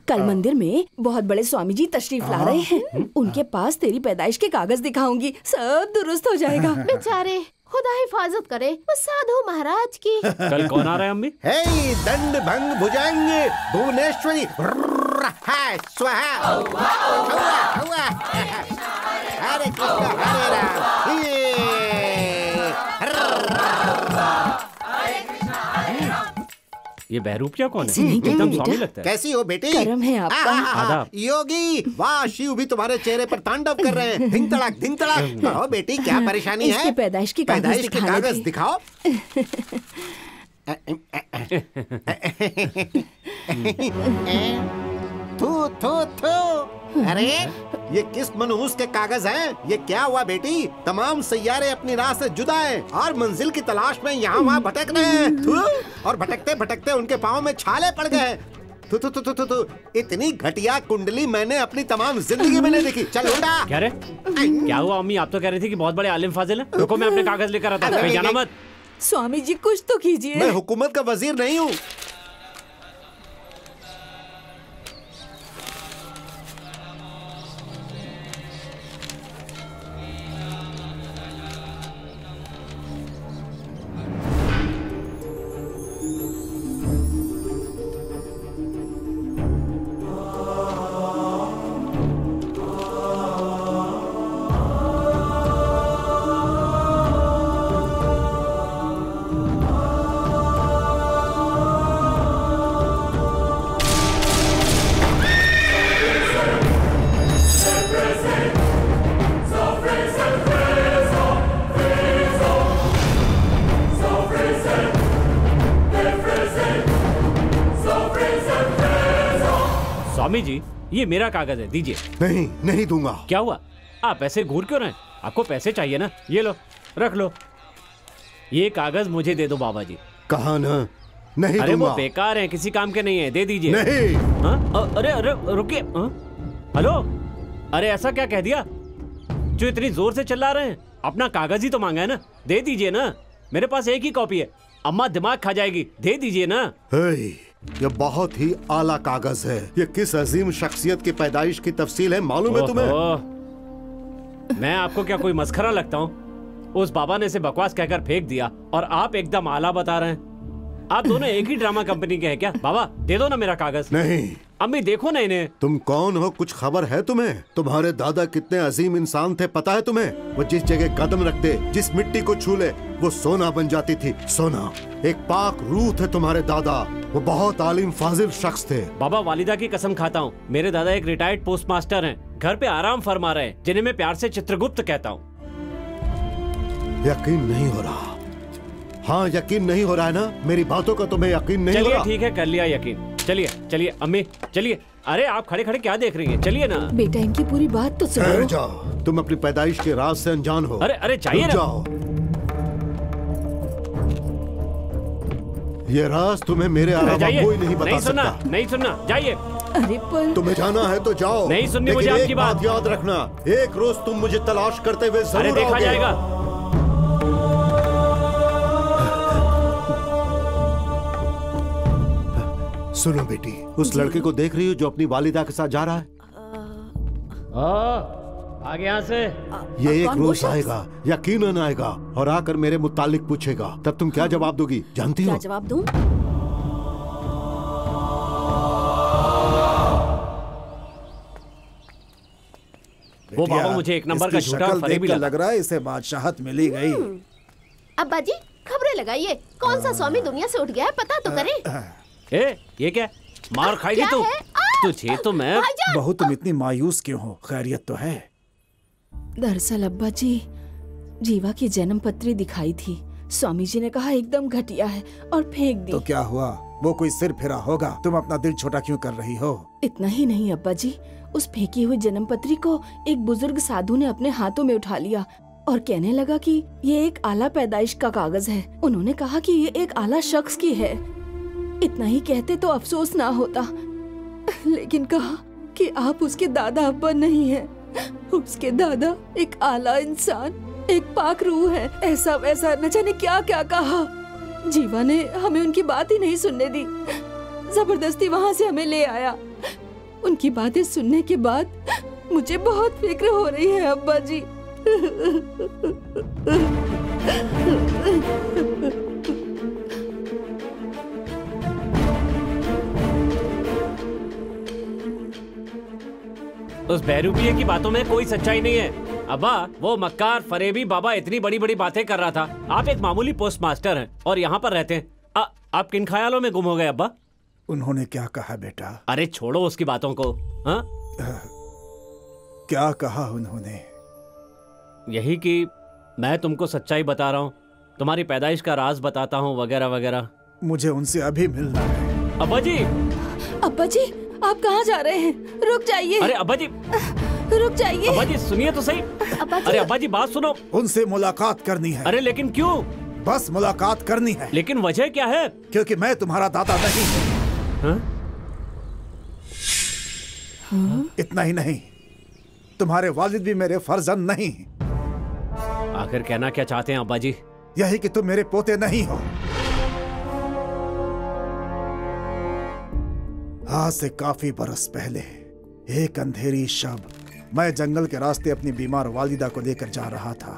कल मंदिर में बहुत बड़े स्वामी जी तशरीफ ला रहे हैं। उनके पास तेरी पैदाइश के कागज दिखाऊंगी, सब दुरुस्त हो जाएगा। बेचारे, खुदा हिफाजत करे उस साधु महाराज की। कल कौन आ रहा है अम्मी? हे दंड भंग भुजंग भुवनेश्वरी है स्वाहा हुआ हरे कृष्ण हरे राम ये बहरूपिया कौन ऐसे है? नहीं कहते एकदम बेटा। स्वामी लगता है। कैसी हो बेटी? करम है आपका। आदाब। योगी, वाह शिव भी तुम्हारे चेहरे पर तांडव कर रहे हैं। धिंग तड़ाक कहो बेटी, क्या परेशानी है? इसके पैदाइश की कागज पैदाइश के दिखाने कागज थे। दिखाओ। थू थू थू। अरे ये किस मनहूस के कागज हैं? ये क्या हुआ बेटी? तमाम सैयारे अपनी राह से जुदा हैं और मंजिल की तलाश में यहाँ वहाँ भटक रहे हैं। थू, और भटकते भटकते उनके पाँव में छाले पड़ गए। थू थू थू थू थू थू। इतनी घटिया कुंडली मैंने अपनी तमाम जिंदगी में नहीं देखी। चल उठा। क्या रे? क्या हुआ अम्मी? आप तो कह रही थी कि बहुत बड़े आलिम फाजिल हैं। रुको, मैं अपने कागज लेकर आता हूँ। कहीं जाना मत। स्वामी जी कुछ तो कीजिए। मैं हुकूमत का वजीर नहीं हूँ। स्वामी जी, ये मेरा कागज है, दीजिए। नहीं, नहीं दूंगा। क्या हुआ? आप ऐसे घूर क्यों रहे हैं? आपको पैसे चाहिए ना? ये लो, रख लो। ये कागज मुझे दे दो बाबा जी। कहा ना, नहीं अरे दूंगा। वो बेकार है, किसी काम के नहीं है, दे दीजिए। नहीं। हाँ? अरे अरे रुकिए। हाँ? हेलो, अरे ऐसा क्या कह दिया जो इतनी जोर से चिल्ला रहे हैं? अपना कागज ही तो मांगा है ना, दे दीजिए ना। मेरे पास एक ही कॉपी है, अम्मा दिमाग खा जाएगी, दे दीजिए ना। ये बहुत ही आला कागज है। ये किस अजीम शख्सियत की पैदाइश की तफसील है मालूम है तुम्हें? मैं आपको क्या कोई मस्खरा लगता हूँ? उस बाबा ने इसे बकवास कहकर फेंक दिया और आप एकदम आला बता रहे हैं। आप दोनों एक ही ड्रामा कंपनी के हैं क्या? बाबा दे दो ना मेरा कागज। नहीं। अम्मी देखो ना इन्हें। तुम कौन हो, कुछ खबर है तुम्हें? तुम्हारे दादा कितने अजीम इंसान थे पता है तुम्हें? वो जिस जगह कदम रखते, जिस मिट्टी को छू ले, वो सोना बन जाती थी। सोना। एक पाक रूह थे तुम्हारे दादा। वो बहुत आलिम फाजिल शख्स थे। बाबा वालिदा की कसम खाता हूँ, मेरे दादा एक रिटायर्ड पोस्ट मास्टर हैं, घर पे आराम फरमा रहे हैं, जिन्हें मैं प्यार से चित्रगुप्त कहता हूँ। यकीन नहीं हो रहा? हाँ यकीन नहीं हो रहा है ना? मेरी बातों का तुम्हें यकीन नहीं हो रहा? चलिए ठीक है, कर लिया यकीन। चलिए चलिए अम्मी चलिए। अरे आप खड़े खड़े क्या देख रही हैं? चलिए ना। बेटा इनकी पूरी बात तो सुनो। जाओ, तुम अपनी पैदाइश के राज से अनजान हो। अरे अरे चाहिए ना। जाओ। ये राज तुम्हें मेरे अलावा कोई नहीं बता सकता। नहीं सुनना, जाइए। अरे पर तुम्हें जाना है तो जाओ। नहीं सुननी मुझे आपकी बात। याद रखना, एक रोज तुम मुझे तलाश करते हुए जरूर अरे देखा जाएगा। सुनो बेटी, उस लड़के को देख रही हो जो अपनी वालिदा के साथ जा रहा है? आगे यहाँ से। ये एक रोज आएगा, यकीनन आएगा और आकर मेरे मुतालिक पूछेगा। तब तुम क्या जवाब दोगी जानती हो? क्या जवाब दूं? वो बाबा मुझे एक नंबर का झूठा फरेबी लग रहा है, इसे बादशाहत मिली गई। अब्बा जी खबरें लगाइए, कौन सा स्वामी दुनिया से उठ गया है पता तो करें। ये क्या? मार खाएगी तू? तुझे तो मैं। बहू तुम इतनी मायूस क्यों हो? खैरियत तो है? दरअसल अब्बा जी, जीवा की जन्म पत्री दिखाई थी। स्वामी जी ने कहा एकदम घटिया है और फेंक दी। तो क्या हुआ? वो कोई सिर फिरा होगा। तुम अपना दिल छोटा क्यों कर रही हो? इतना ही नहीं अब्बा जी, उस फेंकी हुई जन्म पत्री को एक बुजुर्ग साधु ने अपने हाथों में उठा लिया और कहने लगा कि ये एक आला पैदाइश का कागज है। उन्होंने कहा कि ये एक आला शख्स की है। इतना ही कहते तो अफसोस ना होता, लेकिन कहा कि आप उसके दादा अब्बा नहीं हैं। उसके दादा एक आला इंसान, एक पाक रूह है। ऐसा वैसा न जाने क्या क्या कहा। जीवा ने हमें उनकी बात ही नहीं सुनने दी, जबरदस्ती वहाँ से हमें ले आया। उनकी बातें सुनने के बाद मुझे बहुत फिक्र हो रही है अब्बा जी। उस बहरूपिये की बातों में कोई सच्चाई नहीं है अब्बा। वो मक्कार फरेबी बाबा इतनी बड़ी बड़ी बातें कर रहा था। आप एक मामूली पोस्ट मास्टर हैं और यहाँ पर रहते हैं। आप किन ख्यालों में गुम हो गए अब्बा? उन्होंने क्या कहा बेटा? अरे छोड़ो उसकी बातों को। हाँ क्या कहा उन्होंने? यही कि मैं तुमको सच्चाई बता रहा हूँ, तुम्हारी पैदाइश का राज बताता हूँ वगैरह वगैरह। मुझे उनसे अभी मिलना है। अब्बा जी। अब्बा जी आप कहाँ जा रहे हैं? रुक जाइए। अरे अब्बा जी रुक जाइए। अब्बा जी सुनिए तो सही। अरे अब्बा जी बात सुनो। उनसे मुलाकात करनी है। अरे लेकिन क्यों? बस मुलाकात करनी है। लेकिन वजह क्या है? क्योंकि मैं तुम्हारा दादा नहीं हूँ। इतना ही नहीं, तुम्हारे वालिद भी मेरे फर्जंद नहीं। आखिर कहना क्या चाहते हैं अब्बा जी? यही कि तुम मेरे पोते नहीं हो। आज से काफी बरस पहले एक अंधेरी शब मैं जंगल के रास्ते अपनी बीमार वालिदा को लेकर जा रहा था।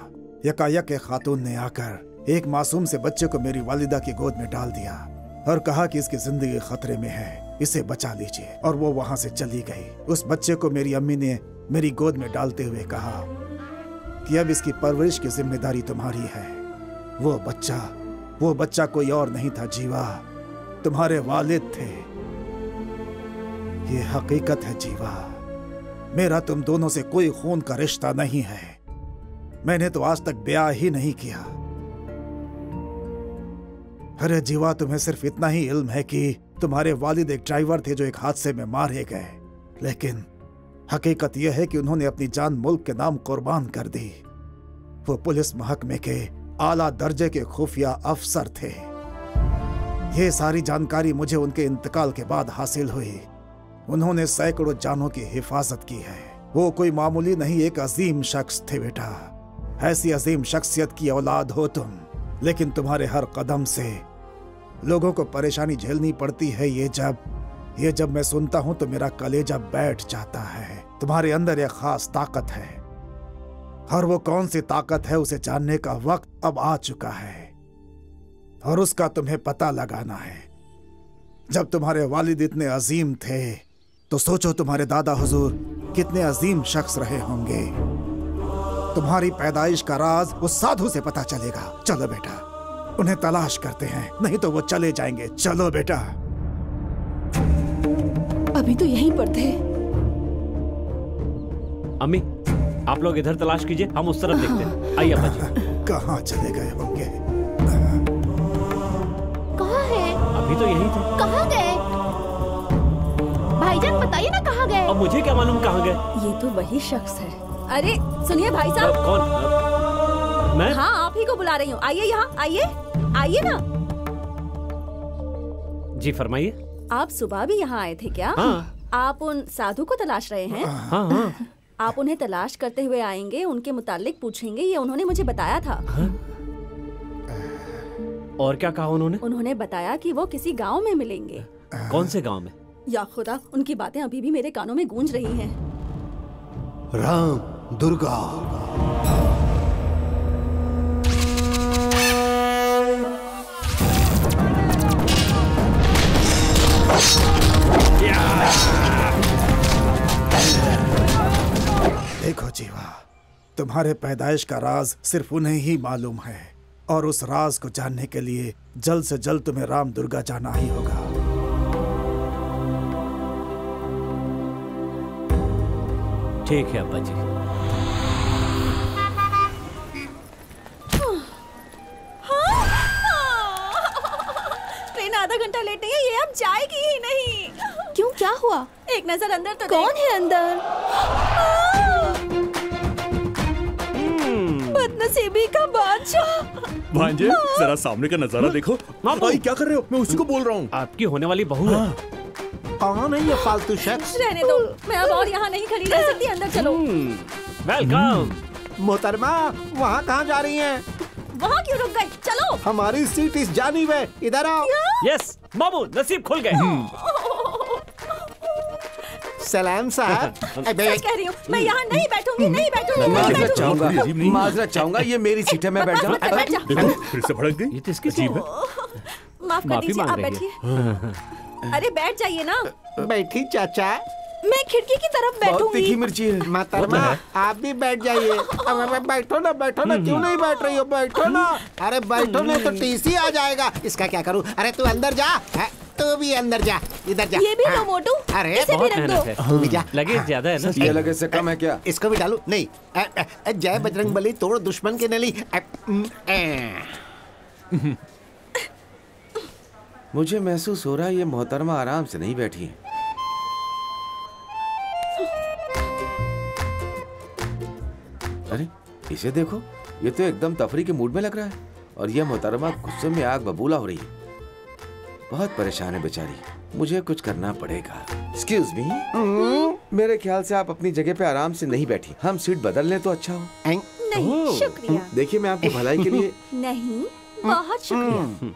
यकायक एक खातून ने आकर एक मासूम से बच्चे को मेरी वालिदा की गोद में डाल दिया और कहा कि इसकी जिंदगी खतरे में है, इसे बचा लीजिए। और वो वहां से चली गई। उस बच्चे को मेरी अम्मी ने मेरी गोद में डालते हुए कहा कि अब इसकी परवरिश की जिम्मेदारी तुम्हारी है। वो बच्चा कोई और नहीं था जीवा, तुम्हारे वालिद थे। ये हकीकत है जीवा, मेरा तुम दोनों से कोई खून का रिश्ता नहीं है। मैंने तो आज तक ब्याह ही नहीं किया। अरे जीवा, तुम्हें सिर्फ इतना ही इल्म है कि तुम्हारे वालिद एक ड्राइवर थे जो एक हादसे में मारे गए, लेकिन हकीकत यह है कि उन्होंने अपनी जान मुल्क के नाम कुर्बान कर दी। वो पुलिस महकमे के आला दर्जे के खुफिया अफसर थे। ये सारी जानकारी मुझे उनके इंतकाल के बाद हासिल हुई। उन्होंने सैकड़ों जानों की हिफाजत की है। वो कोई मामूली नहीं, एक अजीम शख्स थे बेटा। ऐसी अजीम शख्सियत की औलाद हो तुम, लेकिन तुम्हारे हर कदम से लोगों को परेशानी झेलनी पड़ती है ये जब मैं सुनता हूं तो मेरा कलेजा बैठ जाता है। तुम्हारे अंदर एक खास ताकत है और वो कौन सी ताकत है उसे जानने का वक्त अब आ चुका है और उसका तुम्हें पता लगाना है। जब तुम्हारे वालिद इतने अजीम थे तो सोचो तुम्हारे दादा हुजूर कितने अजीम शख्स रहे होंगे। तुम्हारी पैदाइश का राज उस साधु से पता चलेगा। चलो बेटा, उन्हें तलाश करते हैं, नहीं तो वो चले जाएंगे। चलो बेटा। अभी तो यहीं पर थे। अम्मी, आप लोग इधर तलाश कीजिए, हम उस तरफ देखते हैं। आइए अब्बा जी। कहाँ चले गए होंगे? कहाँ है? अभी तो यहीं थे। कहाँ गए? भाईजान बताइए ना कहाँ गए? अब मुझे क्या मालूम कहाँ गए? ये तो वही शख्स है। अरे सुनिए भाई साहब। कौन? मैं? हाँ, आप ही को बुला रही हूँ। आइए यहाँ, आइए ना। जी फरमाइए। आप सुबह भी यहाँ आए थे क्या? हाँ। आप उन साधु को तलाश रहे हैं? हाँ हाँ। आप उन्हें तलाश करते हुए आएंगे, उनके मुतालिक पूछेंगे, ये उन्होंने मुझे बताया था। हाँ? और क्या कहा उन्होंने? उन्होंने बताया कि वो किसी गांव में मिलेंगे। कौन से गांव में? या खुदा, उनकी बातें अभी भी मेरे कानों में गूंज रही हैं। राम दुर्गा। देखो जीवा, तुम्हारे पैदाइश का राज सिर्फ उन्हें ही मालूम है और उस राज को जानने के लिए जल्द से जल्द तुम्हें राम दुर्गा जाना ही होगा। ठीक है अब्बा जी। ट्रेन आधा घंटा लेट नहीं है, ये अब जाएगी ही नहीं। क्यों, क्या हुआ? एक नजर अंदर तो कौन है अंदर? बदनसीबी का बादशाह। भांजे, जरा सामने का नजारा देखो। भाई क्या कर रहे हो? मैं उसी को बोल रहा हूँ। आपकी होने वाली बहू है। कौन है ये फालतू शख्स? रहने दो, मैं अब और यहाँ नहीं खड़ी रह सकती। अंदर चलो। वेलकम। मोहतरमा, वहाँ कहाँ जा रही हैं? वहाँ क्यों रुक गए? चलो। हमारी सीट इस जानिब है, इधर आओ। यस मामू, नसीब खुल गए। सलाम साहब। सच कह रही हूँ, मैं यहाँ नहीं बैठूंगी, नहीं बैठूंगी। माजरत चाहूंगा, ये मेरी सीट है, मैं बैठ जाऊँ। देखो, फिर से भड़क गई। ये तो इसकी अजीब है। माफ कर दीजिए, आप बैठिए। अरे बैठ जाइए ना। बैठी चाचा। मैं खिड़की की तरफ बहुत बैठूंगी। तीखी मिर्ची है। मोहतरमा, आप भी बैठ जाइए। अब बैठो ना, क्यों नहीं बैठ रही हो? बैठो ना। अरे बैठो नहीं तो टीसी आ जाएगा। इसका क्या करूँ? अरे तू अंदर जा, तू भी अंदर जा, इधर जा। ये भी लो मोटू। अरे इसे भी रख दो। तू भी जा। लगेज ज्यादा है ना? ये लगेज से कम है क्या? इसको भी डालू? नहीं। जय बजरंग बली, तोड़ दुश्मन की नली। मुझे महसूस हो रहा है ये मोहतरमा आराम से नहीं बैठी है। अरे इसे देखो, ये तो एकदम तफरी के मूड में लग रहा है और ये मोहतरमा गुस्से में आग बबूला हो रही है। बहुत परेशान है बेचारी, मुझे कुछ करना पड़ेगा। एक्सक्यूज मी, मेरे ख्याल से आप अपनी जगह पे आराम से नहीं बैठी, हम सीट बदल लें तो अच्छा हो। नहीं शुक्रिया। देखिए मैं आपकी भलाई के लिए। नहीं, बहुत शुक्रिया।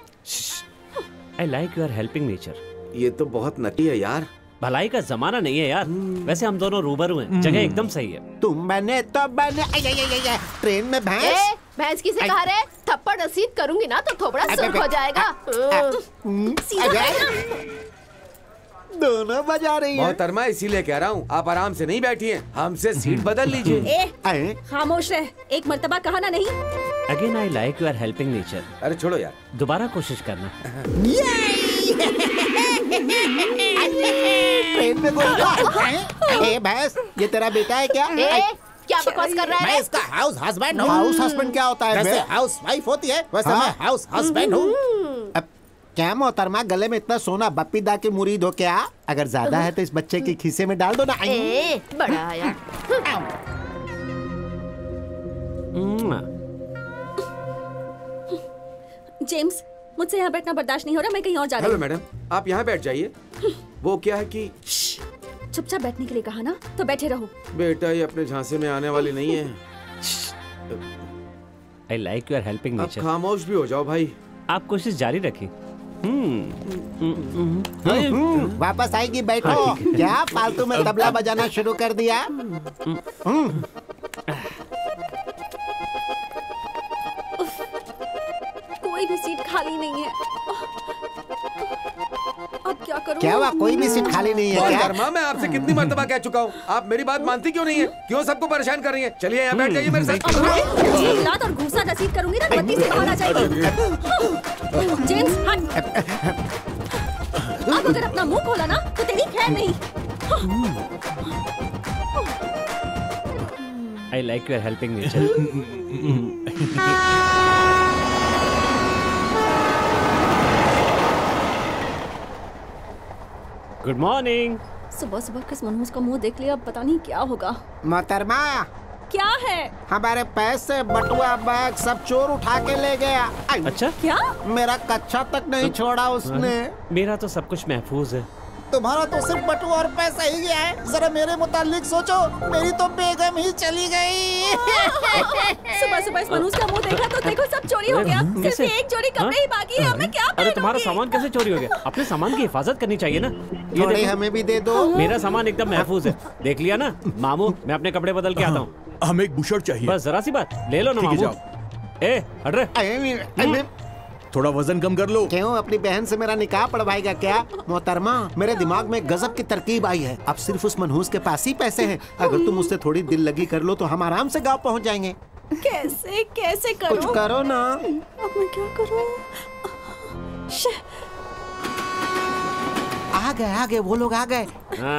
I like your helping nature. ये तो बहुत नकली है यार। भलाई का जमाना नहीं है यार। वैसे हम दोनों रूबरू हैं, जगह एकदम सही है। तुम मैंने तो मैंने ट्रेन में भैंस। भैंस किसे कहा रे? थप्पड़ रसीद करूंगी ना तो थोबड़ा सुर्ख हो जाएगा। दोनों बजा रही है। मोहतरमा इसीलिए कह रहा हूँ, आप आराम से नहीं बैठी हैं, हमसे सीट बदल लीजिए। खामोश रह, एक मर्तबा कहा ना नहीं। Again I like your helping nature. अरे छोड़ो यार, दोबारा कोशिश करना। ट्रेन में कोई भैंस, ये तेरा बेटा है क्या? क्या बकवास कर रहा है? मैं इसका हाउस हस्बैंड हूँ। हाउस हस्बैंड क्या होता है? वैसे हाउस वाइफ होती है, वैसे मैं हाउस हस्बैंड हूँ। अब क्या मोहतरमा, गले में इतना सोना बप्पी दा के मुरीद हो क्या? अगर ज्यादा है तो इस बच्चे के खीसे में डाल दो ना। बड़ा आया। जेम्स, मुझसे यहाँ बैठना बर्दाश्त नहीं हो रहा, मैं कहीं और जा रही हूँ। हेलो मैडम, आप यहाँ बैठ जाइए। वो क्या है कि चुपचाप बैठने के लिए कहा ना, तो बैठे रहो। बेटा ये अपने झांसे में आने वाली नहीं है। I like your helping nature. खामोश भी हो जाओ भाई। आप कोशिश जारी रखिए। वापस आएगी, बैठो। क्या फालतू में तबला बजाना शुरू कर दिया? कोई भी सीट खाली नहीं है। अब क्या करूं? क्या हुआ? कोई भी सीट खाली नहीं है क्या? धर्मा, मैं आपसे कितनी मर्तबा कह चुका हूँ, आप मेरी बात मानती क्यों नहीं है? क्यों सबको परेशान कर रही है? चलिए यहाँ बैठ जाइए मेरे साथ। लात और घूसा नसीब करूंगी ना, बत्ती से बाहर आ जाएगी। जेम्स, हट। अब अगर अपना मुंह खोला ना तो तेरी खैर नहीं। I like your helping nature. Good morning. सुबह सुबह किस मनहूस का मुंह देख लिया, अब पता नहीं क्या होगा। मोहतरमा, क्या है? हमारे पैसे, बटुआ, बैग सब चोर उठा के ले गया। अच्छा? क्या? मेरा कच्चा तक नहीं छोड़ा उसने। मेरा तो सब कुछ महफूज है। तुम्हारा तो सिर्फ बटुआ और पैसा ही गया है। जरा मेरे मुतालिक सोचो, मेरी तो बेगम ही चली गई। सुबह सुबह इस मनहूस का मुंह देखा तो देखो सब चोरी हो गया। सिर्फ एक जोड़ी कपड़े ही बाकी है, अब मैं क्या अरे पहनूंगी? तुम्हारा सामान कैसे चोरी हो गया? अपने सामान की हिफाजत करनी चाहिए ना। ये थोड़े देखो, हमें भी दे दो। मेरा सामान एकदम महफूज है। देख लिया ना मामू, मैं अपने कपड़े बदल के आता हूँ। हमें एक बुशर्ट चाहिए। बस जरा सी बात, ले लो ना ठीक है, मामू। ए हट रे। थोड़ा वजन कम कर लो। क्यों, अपनी बहन से मेरा निकाह पढ़वाएगा क्या? मोहतरमा, मेरे दिमाग में गजब की तरकीब आई है। अब सिर्फ उस मनहूस के पास ही पैसे हैं। अगर तुम उससे थोड़ी दिल लगी कर लो तो हम आराम से गांव पहुंच जाएंगे। कैसे कैसे करूं? कुछ करो ना। अब मैं क्या करूं? आ गए वो लोग, आ गए।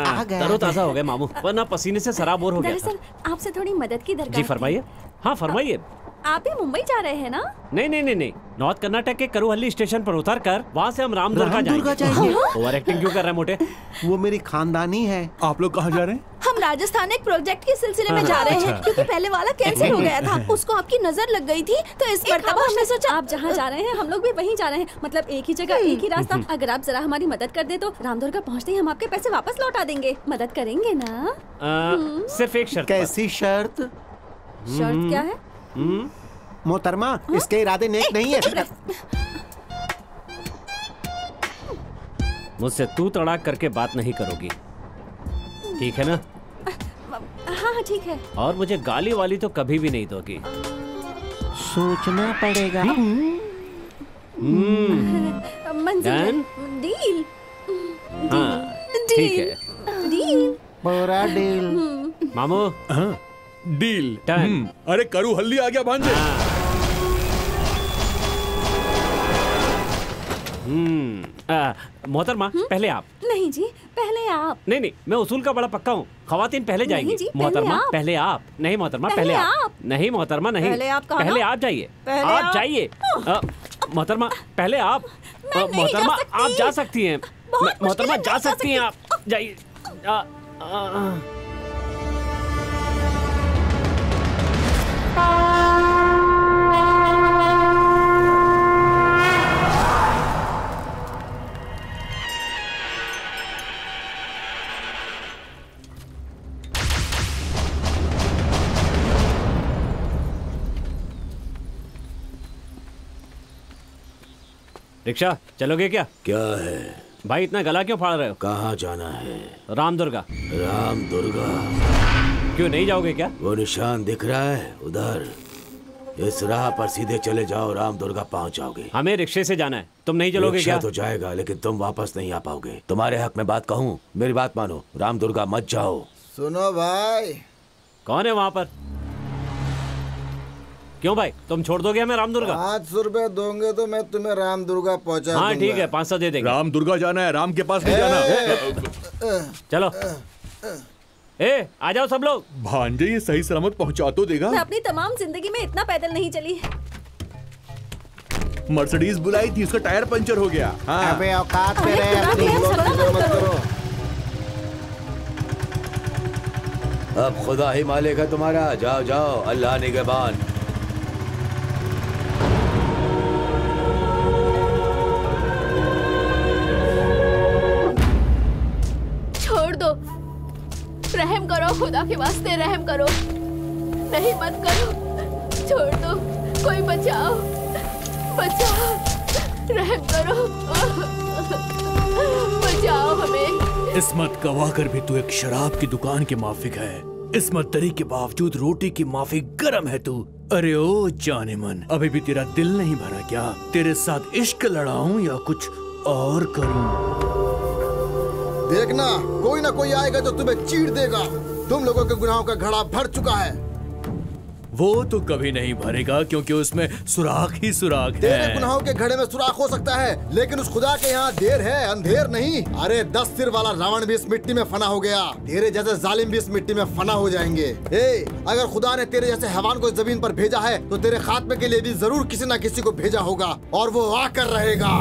आ गए। तरोताजा हो गए मामू, वरना पसीने से सराबोर हो गया था। दरअसल आपसे थोड़ी मदद की दरकार जी फरमाइए। हाँ फरमाइए। आप ही मुंबई जा रहे हैं ना? नहीं, नॉर्थ कर्नाटक के करुहल्ली स्टेशन पर उतर कर वहाँ से हम रामदुर्गा जाएंगे। ओवर एक्टिंग क्यों कर रहे हैं मोटे? वो मेरी खानदानी है। आप लोग कहाँ जा रहे हैं? हम राजस्थान एक प्रोजेक्ट के सिलसिले में जा रहे हैं, क्योंकि पहले वाला कैंसिल हो गया था। उसको आपकी नजर लग गई थी, तो इस मर्तबा हमने सोचा आप जहाँ जा रहे हैं हम लोग भी वहीं जा रहे हैं। मतलब एक ही जगह, एक ही रास्ता। अगर आप जरा हमारी मदद कर दे तो रामदुर्गा पहुँचते ही हम आपके पैसे वापस लौटा देंगे। मदद करेंगे ना? सिर्फ एक शर्त। कैसी शर्त? शर्त क्या है? मोहतरमा, इसके इरादे नेक नहीं है। मुझसे तू तड़ाक करके बात नहीं करोगी, ठीक है ना? हाँ ठीक है। और मुझे गाली वाली तो कभी भी नहीं दोगी। सोचना पड़ेगा। डन? डील। हाँ ठीक है। डील। पूरा डील। मामू डील। डन। अरे करू हल्ली आ गया भांजे। मोहतरमा पहले आप। नहीं जी, पहले आप। नहीं, मैं उसूल का बड़ा पक्का हूँ। खवातीन पहले जाएंगी। जी, मोहतरमा पहले आप। नहीं मोहतरमा पहले आप। नहीं मोहतरमा नहीं, पहले आप कहा पहले ना? आप जाइए। पहले आप आप। जाइए। मोहतरमा पहले आप। मोहतरमा आप जा सकती हैं। मोहतरमा जा सकती हैं, आप जाइए। रिक्शा चलोगे क्या? क्या है भाई, इतना गला क्यों फाड़ रहे हो? कहाँ जाना है? रामदुर्गा। रामदुर्गा? क्यों नहीं जाओगे क्या? वो निशान दिख रहा है उधर, इस राह पर सीधे चले जाओ, रामदुर्गा पहुंच जाओगे। हमें रिक्शे से जाना है, तुम नहीं चलोगे क्या? तो जाएगा, लेकिन तुम वापस नहीं आ पाओगे। तुम्हारे हक में बात कहूँ, मेरी बात मानो, रामदुर्गा मत जाओ। सुनो भाई। कौन है वहाँ पर? क्यों भाई, तुम छोड़ दोगे हमें रामदुर्गा? 500 रुपए दोगे तो मैं तुम्हें रामदुर्गा पहुंचा हाँ ठीक है, 500 दे देंगे। रामदुर्गा जाना है, राम के पास नहीं जाना। चलो ए आ जाओ सब लोग। भांजे ये सही सलामत पहुंचा तो देगा। मैं अपनी तमाम जिंदगी में इतना पैदल नहीं चली। मर्सिडीज बुलाई थी, उसका टायर पंचर हो गया। हाँ। अबे औकात में रहे, अपनी मत करो। अब खुदा ही मालिक है तुम्हारा, जाओ जाओ, अल्लाह निगहबान। छोड़ दो, रहम करो, खुदा के वास्ते रहम करो। नहीं मत करो, छोड़ दो, कोई बचाओ, बचाओ। रहम करो, बचाओ हमें। इस्मत गवा कर भी तू एक शराब की दुकान की माफिक है। इस्मत दरी के बावजूद रोटी की माफिक गरम है तू। अरे ओ जाने मन, अभी भी तेरा दिल नहीं भरा क्या? तेरे साथ इश्क लड़ाऊं या कुछ और करूं? देखना, कोई ना कोई आएगा जो तुम्हें चीर देगा। तुम लोगों के गुनाहों का घड़ा भर चुका है। वो तो कभी नहीं भरेगा क्योंकि उसमें सुराख ही सुराख है। तेरे गुनाहों के घड़े में सुराख हो सकता है, लेकिन उस खुदा के यहाँ देर है, अंधेर नहीं। अरे 10 सिर वाला रावण भी इस मिट्टी में फना हो गया, तेरे जैसे जालिम भी इस मिट्टी में फना हो जाएंगे। अगर खुदा ने तेरे जैसे हैवान को जमीन पर भेजा है तो तेरे खात्मे के लिए भी जरूर किसी न किसी को भेजा होगा, और वो आकर रहेगा।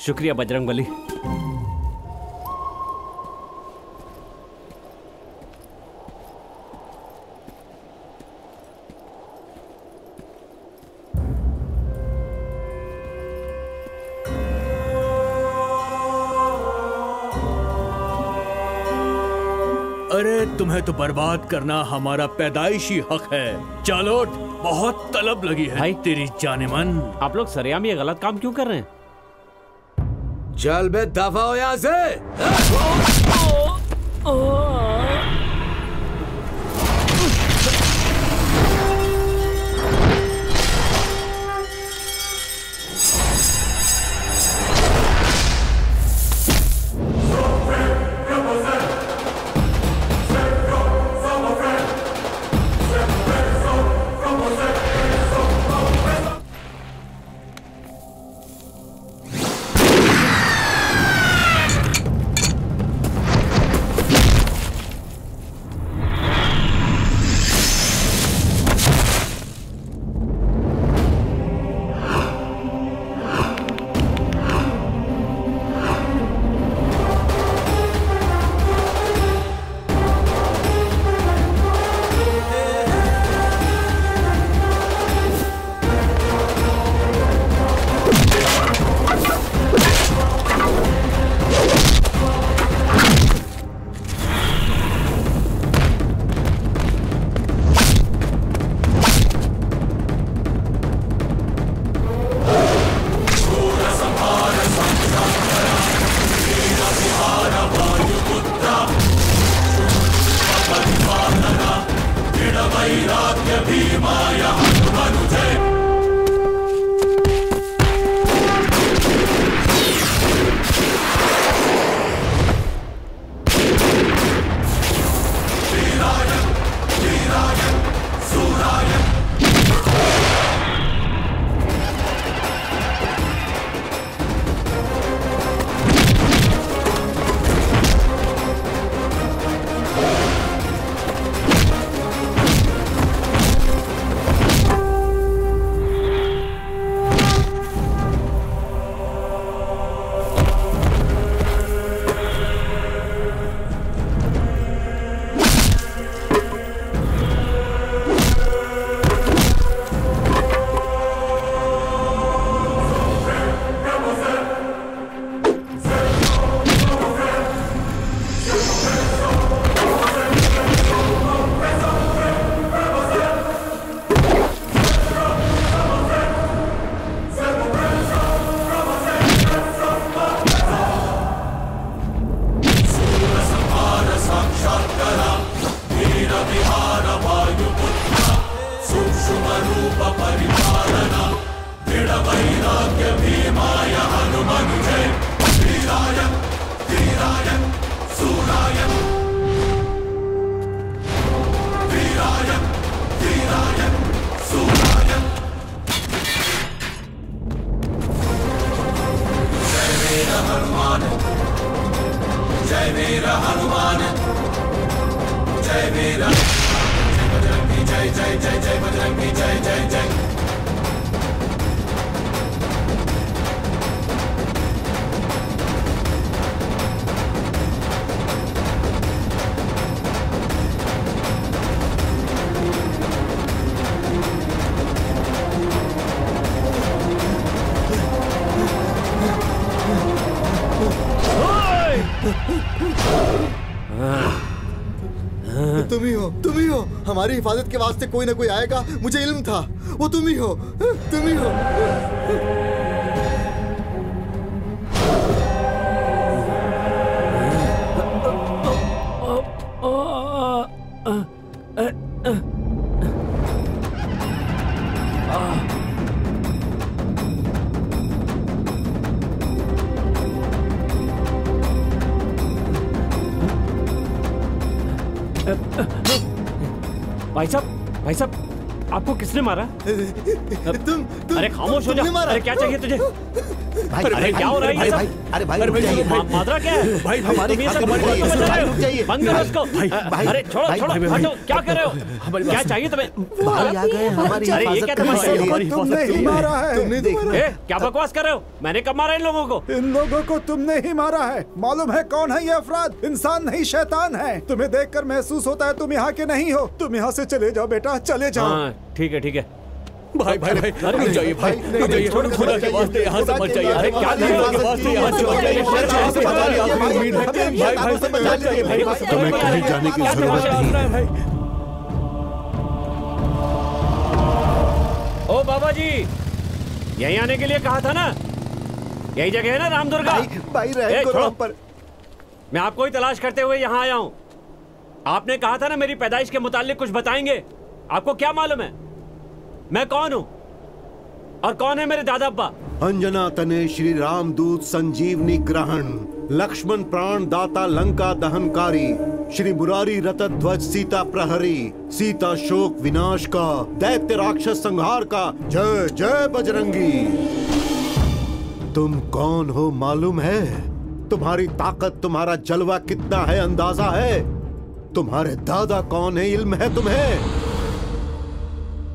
शुक्रिया बजरंगबली। अरे तुम्हें तो बर्बाद करना हमारा पैदाइशी हक है। चलो, बहुत तलब लगी है भाई तेरी जाने मन। आप लोग सरेआम ये गलत काम क्यों कर रहे हैं? चल बे, दफा हो यहाँ से। हमारी हिफाजत के वास्ते कोई ना कोई आएगा। मुझे इल्म था वो तुम ही हो, तुम ही हो। भाई साहब आपको किसने मारा? तुम अरे खामोश हो जा। अरे क्या चाहिए तुझे? अरे क्या हो रहा है? अरे भाई मादरा क्या है? भाई हमारी बंद करो इसको। अरे छोड़ो हटो, क्या कर रहे हो? क्या चाहिए तुम्हें? भाई आ गए हमारी अरे ये क्या तुमने ही मारा है। तुमने देखा? क्या बकवास कर रहे हो? मैंने कब मारा इन लोगों को? इन लोगों को तुमने ही मारा है। मालूम है कौन है ये अफराद? इंसान नहीं शैतान है। तुम्हें देखकर महसूस होता है तुम यहाँ के नहीं हो। तुम यहाँ से चले जाओ बेटा, चले जाओ। हाँ ठीक है भाई रुक जाइए भाई, रुक जाइए, खुदा के वास्ते यहाँ से मत जाइए। अरे क्या खुदा के वास्ते यहाँ से मत जाइए। भाई तुम्हें कहीं जाने की जरूरत नहीं है। ओ बाबा जी, यहीं आने के लिए कहा था ना? यही जगह है ना रामदुर्गा? भाई रह करो पर। मैं आपको ही तलाश करते हुए यहाँ आया हूँ। आपने कहा था ना मेरी पैदाइश के मुतालिक कुछ बताएंगे। आपको क्या मालूम है मैं कौन हूँ और कौन है मेरे दादा अब्बा? अंजना तने श्री राम दूत संजीवनी ग्रहण, लक्ष्मण प्राण दाता लंका दहनकारी, श्री मुरारी रतत ध्वज सीता प्रहरी, सीता शोक विनाश का, दैत्य राक्षस संहार का। जय जय बजरंगी। तुम कौन हो मालूम है? तुम्हारी ताकत, तुम्हारा जलवा कितना है अंदाजा है? तुम्हारे दादा कौन है इल्म है तुम्हें?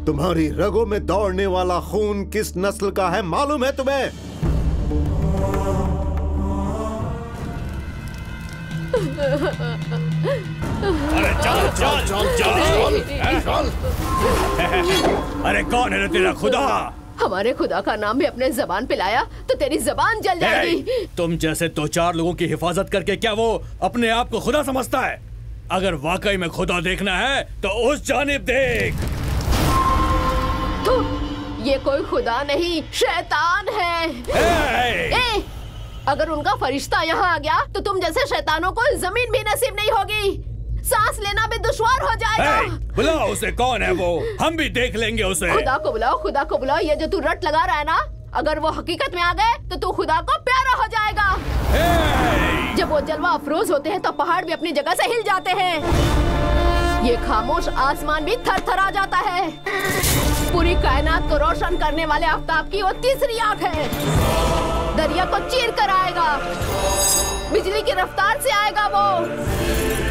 तुम्हारी रगों में दौड़ने वाला खून किस नस्ल का है मालूम है तुम्हें? अरे चल। अरे कौन है तेरा खुदा? हमारे खुदा का नाम भी अपने जबान पे लाया तो तेरी जबान जल जाएगी। तुम जैसे दो चार लोगों की हिफाजत करके क्या वो अपने आप को खुदा समझता है? अगर वाकई में खुदा देखना है तो उस जानिब देख। ये कोई खुदा नहीं, शैतान है। अगर उनका फरिश्ता यहाँ आ गया तो तुम जैसे शैतानों को जमीन भी नसीब नहीं होगी। सांस लेना भी दुश्वार हो जाएगा। बुलाओ उसे, कौन है वो? हम भी देख लेंगे उसे। खुदा को बुलाओ, खुदा को बुलाओ। ये जो तू रट लगा रहा है ना, अगर वो हकीकत में आ गए तो तू खुदा को प्यारा हो जाएगा। जब वो जलवा अफरोज होते हैं तो पहाड़ भी अपनी जगह से हिल जाते हैं। ये खामोश आसमान भी थरथरा जाता है। पूरी कायनात को रोशन करने वाले आफ्ताब की वो तीसरी आंख है। दरिया को चीर कर आएगा, बिजली की रफ्तार से आएगा वो,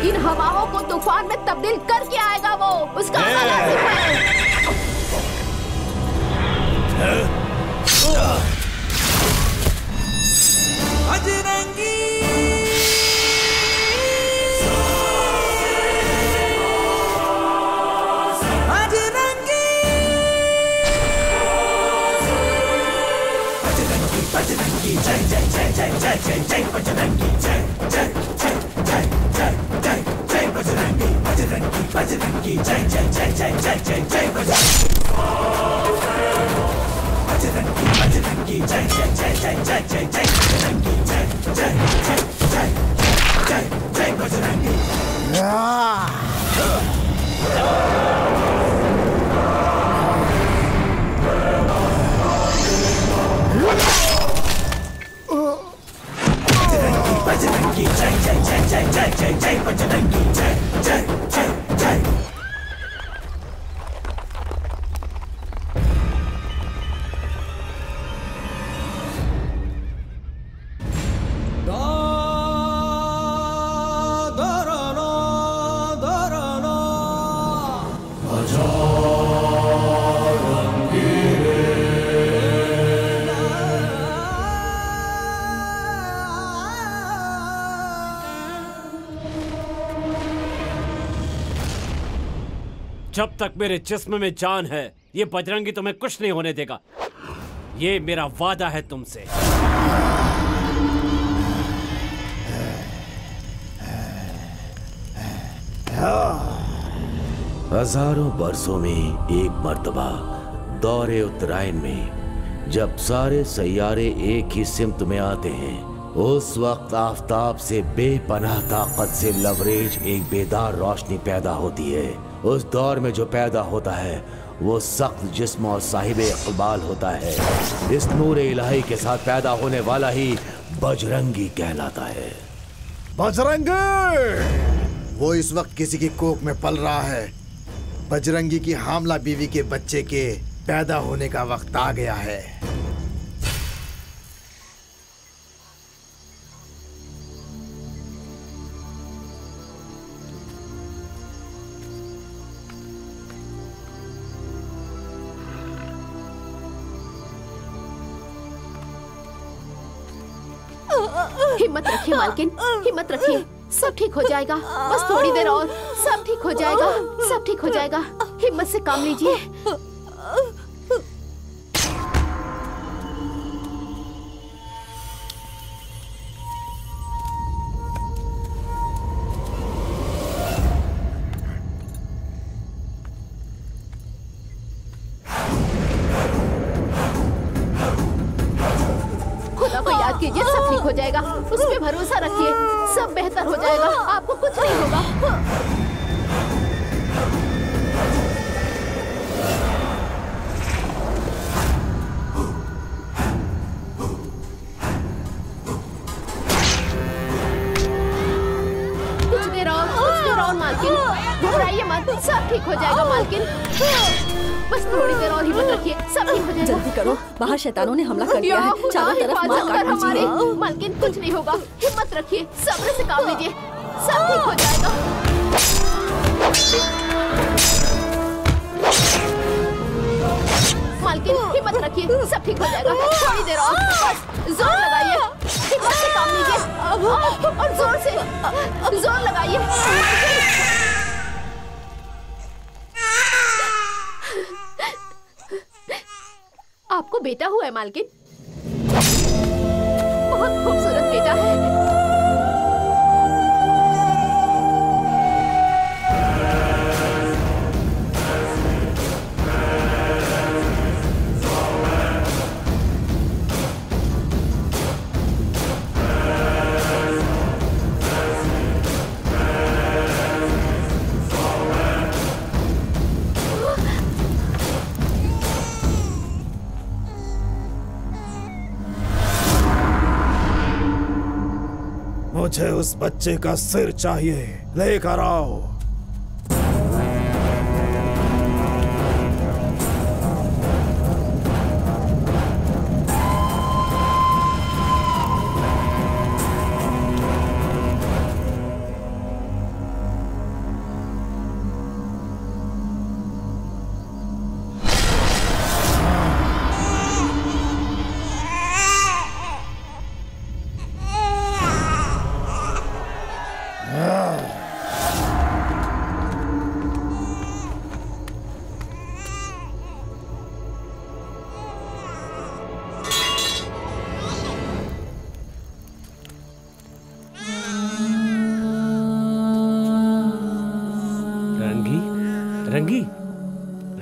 इन हवाओं को तूफान में तब्दील करके आएगा वो। उसका आना लाजिम है। बजरंगी जय जय जय जय जय जय जय बजरंगी जय जय जय जय जय जय जय बजरंगी बजरंगी बजरंगी जय जय जय जय जय जय जय बजरंगी बजरंगी जय जय जय जय जय जय जय बजरंगी जय जय जय जय जय जय बजरंगी। बजरंगी जय जय जय जय जय जय जय बजरंगी जय जय जय जय। जब तक मेरे जिस्म में जान है ये बजरंगी तुम्हें कुछ नहीं होने देगा। ये मेरा वादा है तुमसे। हजारों बरसों में एक मर्तबा दौरे उत्तरायण में जब सारे सैयारे एक ही सिमत में आते हैं, उस वक्त आफताब से बेपनाह ताकत से लवरेज एक बेदार रोशनी पैदा होती है। उस दौर में जो पैदा होता है वो सख्त जिस्म और साहिब इक़बाल होता है। इस नूर इलाही के साथ पैदा होने वाला ही बजरंगी कहलाता है। बजरंगी! वो इस वक्त किसी की कोख में पल रहा है। बजरंगी की हामला बीवी के बच्चे के पैदा होने का वक्त आ गया है। हिम्मत रखिए मालकिन, हिम्मत रखिए, सब ठीक हो जाएगा। बस थोड़ी देर और, सब ठीक हो जाएगा, सब ठीक हो जाएगा। हिम्मत से काम लीजिए। खुदा को याद कीजिए, सब ठीक हो जाएगा। उस पे भरोसा रखिए, सब बेहतर हो जाएगा। आपको कुछ नहीं होगा। कुछ देर और मालकिन, घबराइए मत, सब ठीक हो जाएगा मालकिन। बस थोड़ी देर और हिम्मत रखिए, सब ठीक हो जाएगा। जल्दी करो, बाहर शैतानों ने हमला कर दिया है। चारों तरफ मार काट हमारे दीजिए। मालकिन, कुछ नहीं होगा। हिम्मत रखिए, सब्र से काम लीजिए, सब ठीक हो जाएगा। मालकिन, हिम्मत रखिए, सब ठीक हो जाएगा। थोड़ी देर और, बस जोर लगाइए, हिम्मत से काम लीजिए और जोर लगाइए। आपको बेटा हुआ है मालकिन, बहुत खूबसूरत बेटा है। मुझे उस बच्चे का सिर चाहिए, लेकर आओ।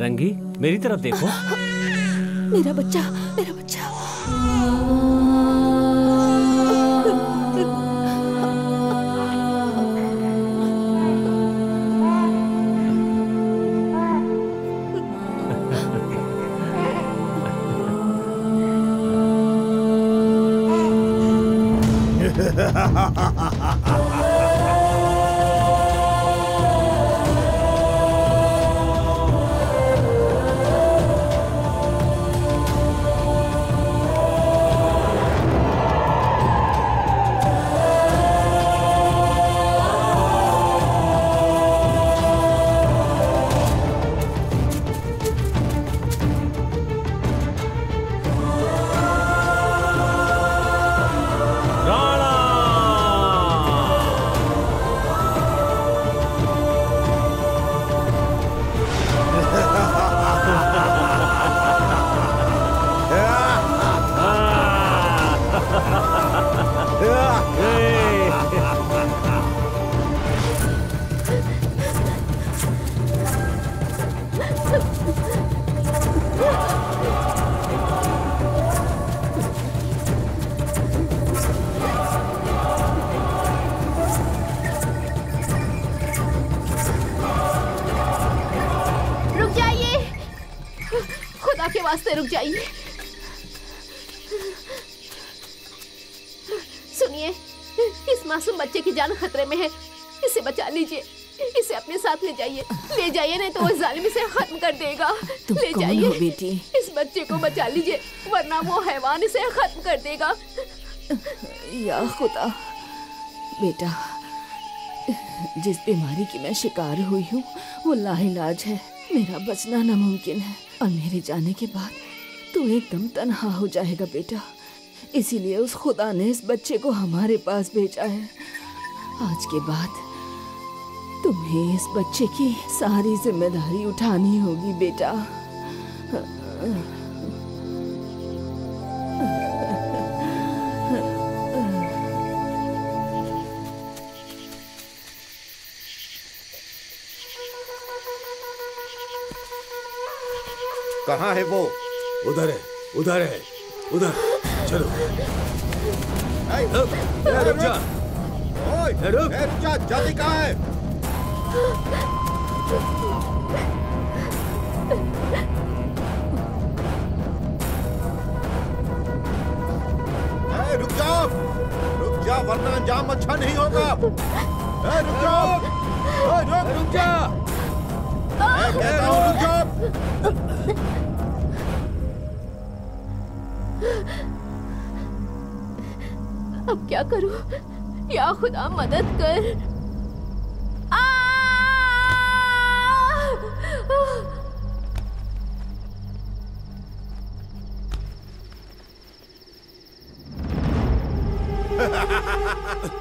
रंगी, मेरी तरफ देखो। मेरा बच्चा, मेरा बच्चा। वास्ते रुक जाइए। सुनिए, इस मासूम बच्चे की जान खतरे में है, इसे बचा लीजिए, इसे अपने साथ ले जाइए, ले जाइए, नहीं तो वो जालिम इसे खत्म कर देगा। ले जाइए बेटी, इस बच्चे को बचा लीजिए, वरना वो हैवान इसे खत्म कर देगा। या खुदा, बेटा, जिस बीमारी की मैं शिकार हुई हूँ वो लाइलाज है। मेरा बचना नामुमकिन है और मेरे जाने के बाद तू एकदम तन्हा हो जाएगा बेटा। इसीलिए उस खुदा ने इस बच्चे को हमारे पास भेजा है। आज के बाद तुम्हें इस बच्चे की सारी जिम्मेदारी उठानी होगी बेटा। कहाँ है वो? उधर है, उधर है, उधर। चलो। रुक जा। रुक जा, जल्दी कहाँ है? रुक जा वरना अंजाम अच्छा नहीं होगा। रुक जाओ, रुक जा। कहता हूँ रुक जाओ। अब क्या करूं? या खुदा मदद कर।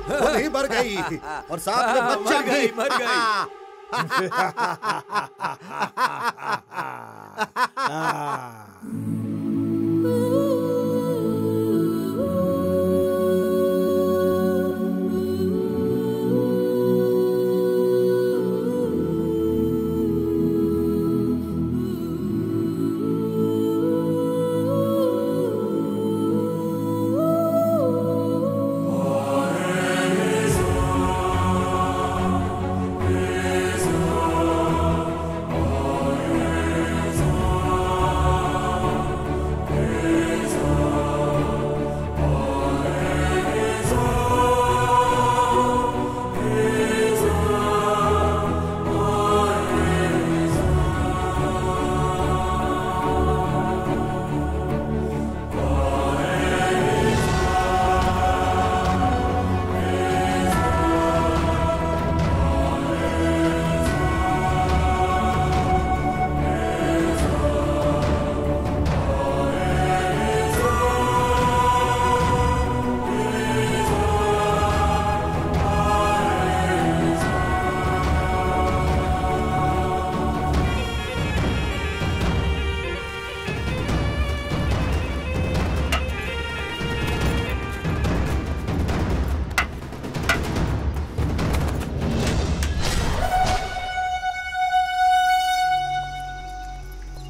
वो नहीं मर गई और साथ में बच्चा भी मर गई।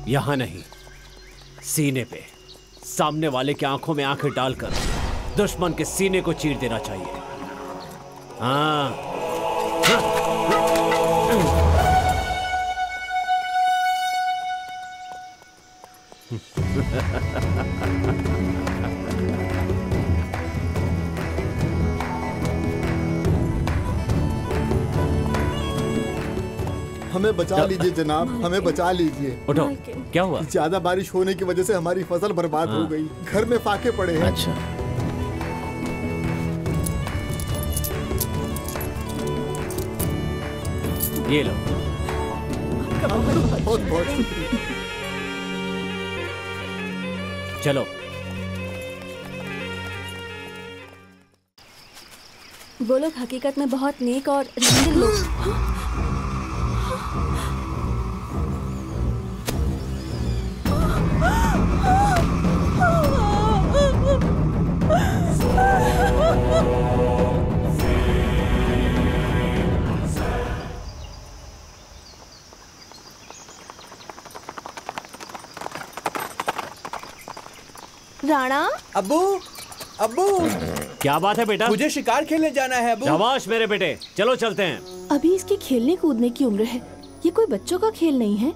यहाँ नहीं, सीने पे, सामने वाले की आंखों में आंखें डालकर दुश्मन के सीने को चीर देना चाहिए। हाँ। हमें बचा लीजिए जनाब, हमें बचा लीजिए। उठो, क्या हुआ? ज्यादा बारिश होने की वजह से हमारी फसल बर्बाद हो गई, घर में फाके पड़े हैं। अच्छा। ये लो। बहुत बहुत शुक्रिया। चलो। वो लोग हकीकत में बहुत नेक और रंगीन लोग। राणा। अब्बू, अब्बू। क्या बात है बेटा? मुझे शिकार खेलने जाना है अब्बू। शाबाश मेरे बेटे, चलो चलते हैं। अभी इसकी खेलने कूदने की उम्र है, ये कोई बच्चों का खेल नहीं है।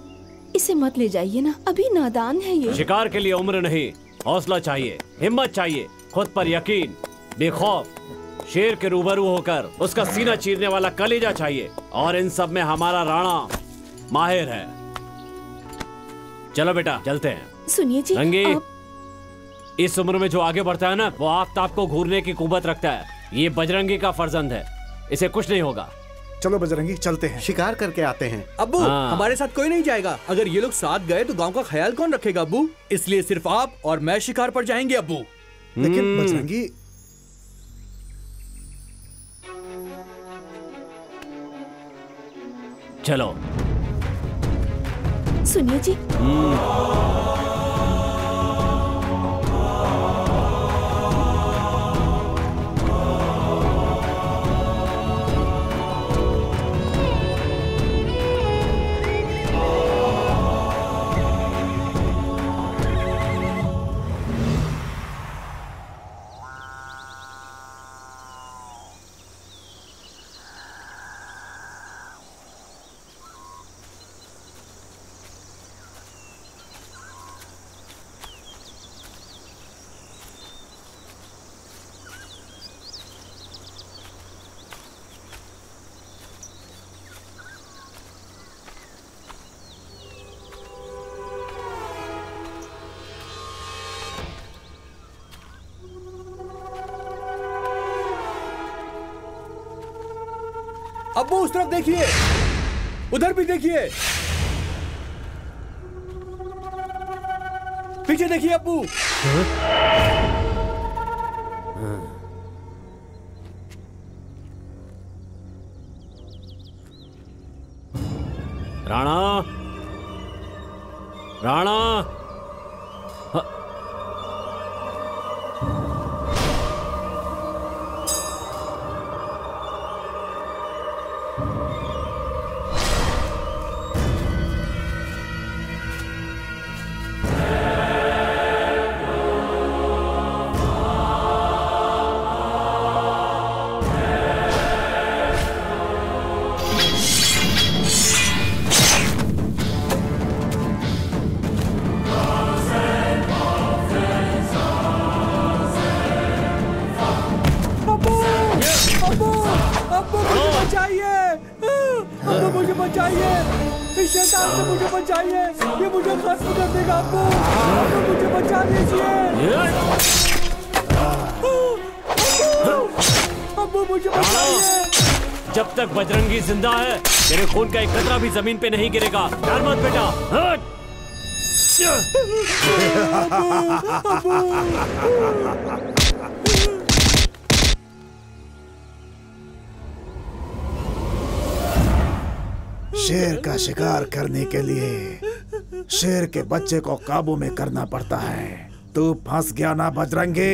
इसे मत ले जाइए ना, अभी नादान है ये। शिकार के लिए उम्र नहीं, हौसला चाहिए, हिम्मत चाहिए, खुद पर यकीन, बेखौफ, शेर के रूबरू होकर उसका सीना चीरने वाला कलेजा चाहिए। और इन सब में हमारा राणा माहिर है। चलो बेटा चलते हैं। सुनिए जी, रंगी, इस उम्र में जो आगे बढ़ता है ना, वो आफताब को घूरने की कुव्वत रखता है। ये बजरंगी का फर्जंद है, इसे कुछ नहीं होगा। चलो बजरंगी चलते हैं, शिकार करके आते हैं। अब्बू हमारे साथ कोई नहीं जाएगा। अगर ये लोग साथ गए तो गांव का ख्याल कौन रखेगा अब्बू? इसलिए सिर्फ आप और मैं शिकार पर जाएंगे अब्बू। लेकिन बजरंगी, चलो। सुनिए जी, अब्बू उस तरफ देखिए, उधर भी देखिए, पीछे देखिए अब्बू। राणा, राणा, मुझे बचाइए, इस शैतान से मुझे बचाइए, ये मुझे खत्म कर देगा। अब्बू मुझे बचा लीजिए, अब्बू मुझे बचाइए। जब तक बजरंगी जिंदा है तेरे खून का एक कतरा भी जमीन पे नहीं गिरेगा। डर मत बेटा। शेर का शिकार करने के लिए शेर के बच्चे को काबू में करना पड़ता है। तू फंस गया ना बजरंगी।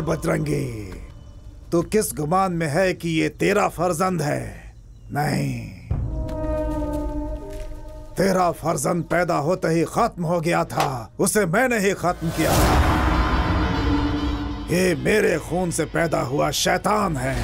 बजरंगी, तू किस गुमान में है कि ये तेरा फर्जंद है? नहीं, तेरा फर्जंद पैदा होते ही खत्म हो गया था, उसे मैंने ही खत्म किया। ये मेरे खून से पैदा हुआ शैतान है।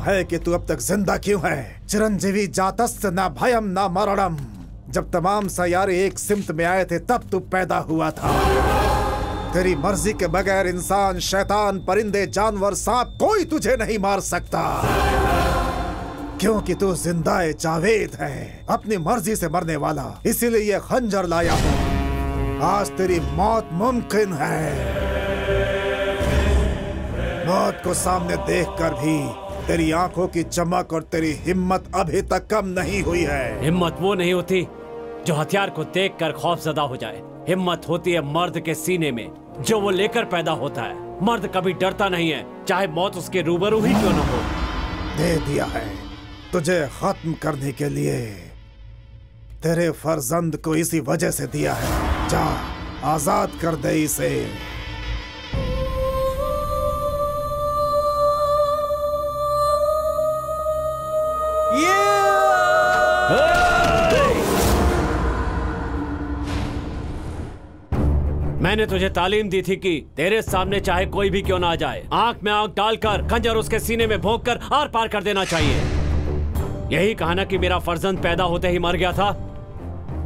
है कि तू अब तक जिंदा क्यों है? चिरंजीवी जातस्य न भयम न मरणम। जब तमाम सैयारे एक सिमत में आए थे तब तू पैदा हुआ था। तेरी मर्जी के बगैर इंसान, शैतान, परिंदे, जानवर, सांप कोई तुझे नहीं मार सकता, क्योंकि तू जिंदा जावेद है, अपनी मर्जी से मरने वाला। इसीलिए ये खंजर लाया हूं। आज तेरी मौत मुमकिन है। मौत को सामने देखकर भी तेरी आंखों की चमक और तेरी हिम्मत अभी तक कम नहीं हुई है। हिम्मत वो नहीं होती जो हथियार को देखकर खौफजदा हो जाए। हिम्मत होती है मर्द के सीने में जो वो लेकर पैदा होता है। मर्द कभी डरता नहीं है, चाहे मौत उसके रूबरू ही क्यों न हो। दे दिया है तुझे खत्म करने के लिए। तेरे फर्जंद को इसी वजह से दिया है। जा आजाद कर दे इसे। मैंने तुझे तालीम दी थी कि तेरे सामने चाहे कोई भी क्यों ना आ जाए, आंख में आंख डालकर खंजर उसके सीने में भोंक कर आर पार कर देना चाहिए। यही कहा ना कि मेरा फर्जंद पैदा होते ही मर गया था।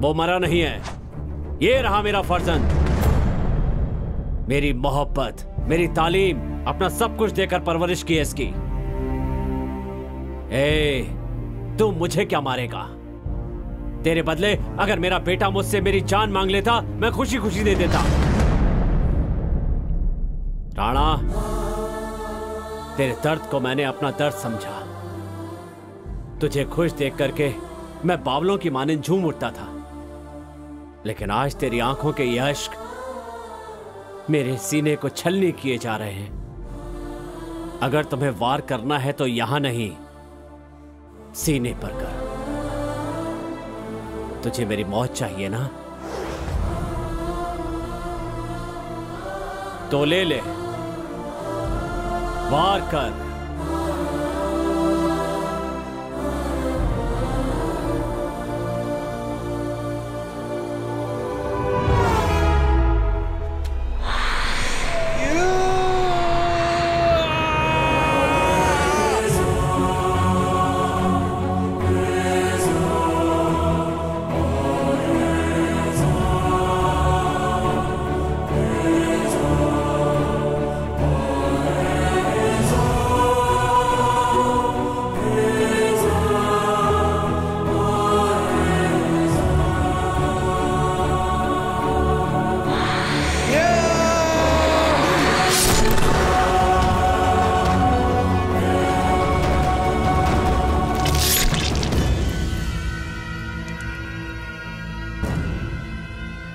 वो मरा नहीं है, ये रहा मेरा फर्जंद। मेरी मोहब्बत, मेरी तालीम, अपना सब कुछ देकर परवरिश की है इसकी। तू मुझे क्या मारेगा? तेरे बदले अगर मेरा बेटा मुझसे मेरी जान मांग लेता, मैं खुशी खुशी दे देता। राणा, तेरे दर्द को मैंने अपना दर्द समझा। तुझे खुश देख करके मैं बावलों की मानिंद झूम उठता था, लेकिन आज तेरी आंखों के ये अश्क मेरे सीने को छलनी किए जा रहे हैं। अगर तुम्हें वार करना है तो यहां नहीं, सीने पर कर। तुझे मेरी मौत चाहिए ना, तो ले ले, वार कर।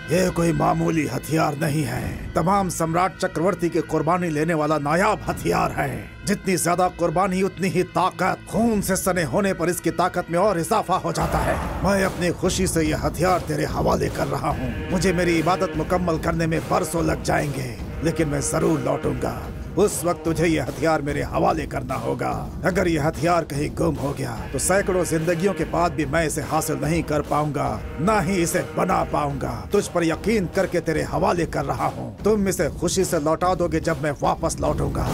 ये कोई मामूली हथियार नहीं है, तमाम सम्राट चक्रवर्ती के कुर्बानी लेने वाला नायाब हथियार है। जितनी ज्यादा कुर्बानी उतनी ही ताकत। खून से सने होने पर इसकी ताकत में और इजाफा हो जाता है। मैं अपनी खुशी से यह हथियार तेरे हवाले कर रहा हूँ। मुझे मेरी इबादत मुकम्मल करने में बरसों लग जाएंगे, लेकिन मैं जरूर लौटूंगा। उस वक्त तुझे यह हथियार मेरे हवाले करना होगा। अगर यह हथियार कहीं गुम हो गया तो सैकड़ों जिंदगियों के बाद भी मैं इसे हासिल नहीं कर पाऊंगा, ना ही इसे बना पाऊंगा। तुझ पर यकीन करके तेरे हवाले कर रहा हूँ। तुम इसे खुशी से लौटा दोगे जब मैं वापस लौटूंगा।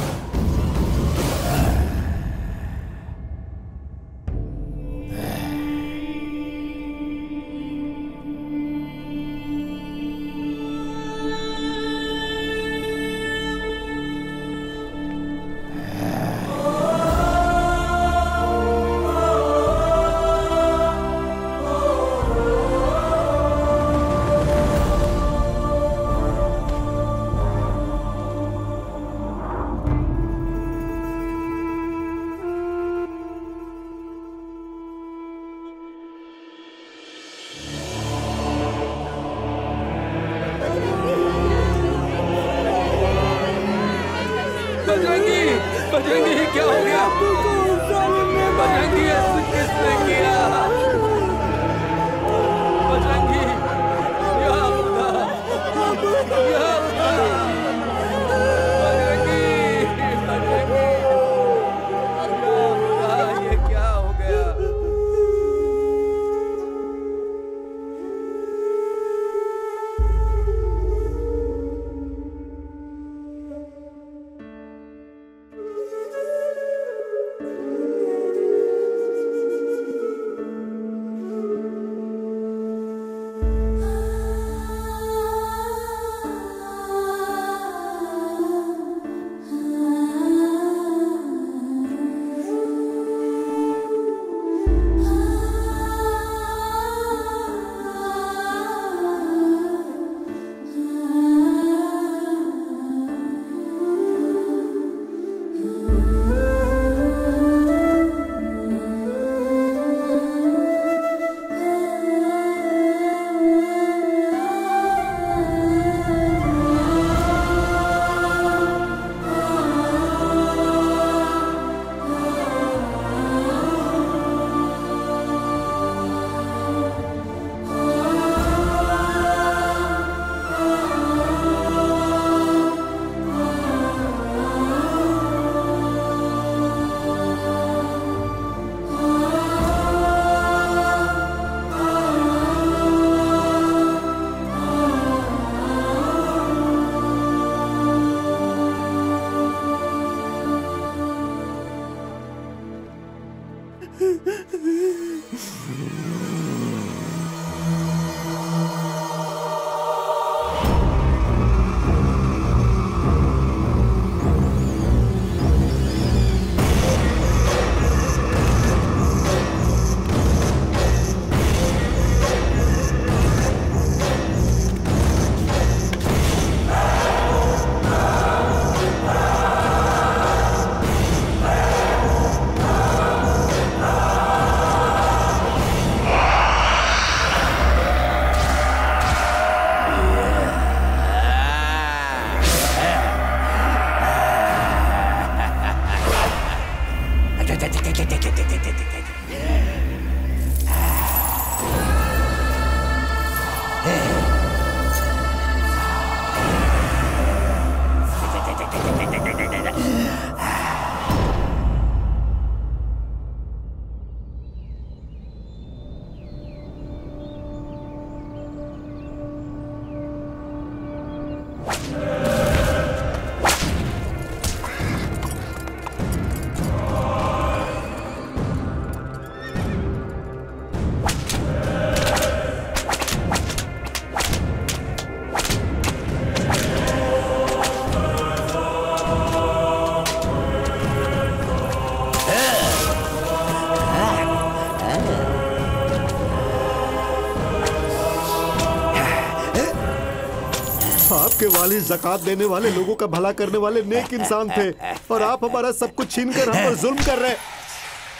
आपके वाली ज़कात देने वाले लोगों का भला करने वाले नेक इंसान थे और आप हमारा सब कुछ छीन कर हम पर जुल्म कर रहे।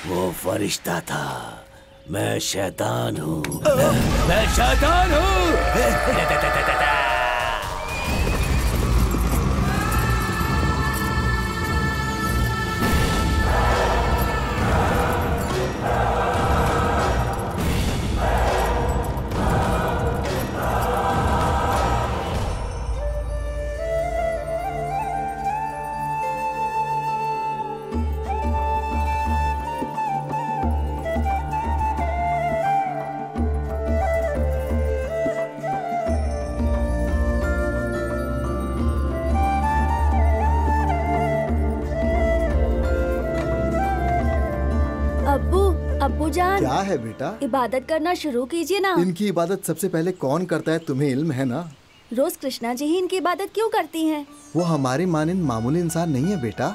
वो फरिश्ता था, मैं शैतान हूँ। मैं शैतान हूँ। अब्बू जान, क्या है बेटा? इबादत करना शुरू कीजिए ना। इनकी इबादत सबसे पहले कौन करता है तुम्हें इल्म है ना? रोज कृष्णा जी ही इनकी इबादत क्यों करती हैं? वो हमारी मानिंद मामूली इंसान नहीं है बेटा।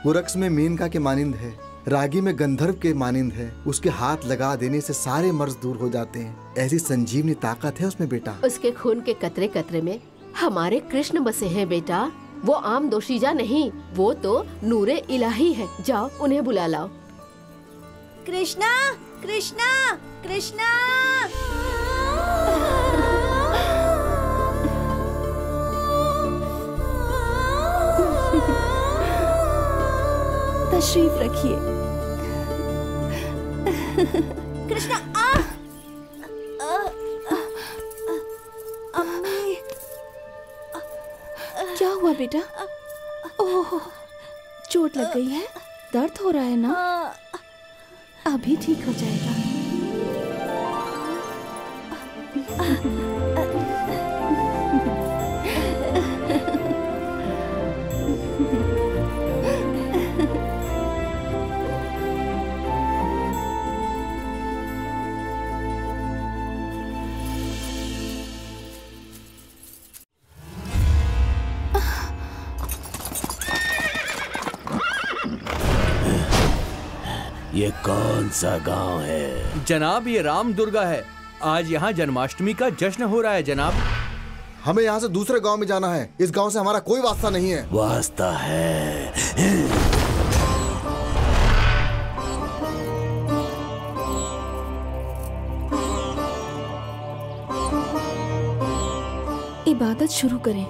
वो रक्स में मेनका के मानिंद है, रागी में गंधर्व के मानिंद है। उसके हाथ लगा देने से सारे मर्ज दूर हो जाते हैं। ऐसी संजीवनी ताकत है उसमें बेटा। उसके खून के कतरे कतरे में हमारे कृष्ण बसे हैं बेटा। वो आम दोशीजा नहीं, वो तो नूरे इलाही है। जाओ उन्हें बुला लाओ। कृष्णा, कृष्णा, कृष्णा। तशरीफ रखिए। कृष्णा, अम्मी, क्या हुआ बेटा? ओह, चोट लग गई है? दर्द हो रहा है ना? अभी ठीक हो जाएगा। ये कौन सा गांव है? जनाब, ये राम दुर्गा है। आज यहाँ जन्माष्टमी का जश्न हो रहा है जनाब। हमें यहाँ से दूसरे गांव में जाना है। इस गांव से हमारा कोई वास्ता नहीं है। वास्ता है। इबादत शुरू करें।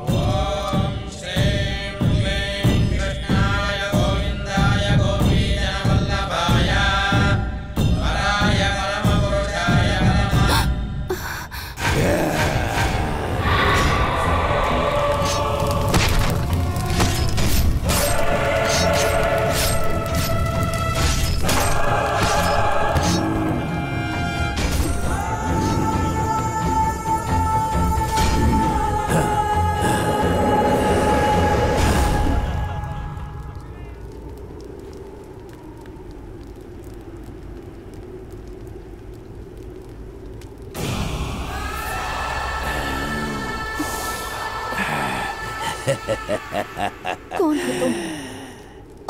कौन हो तुम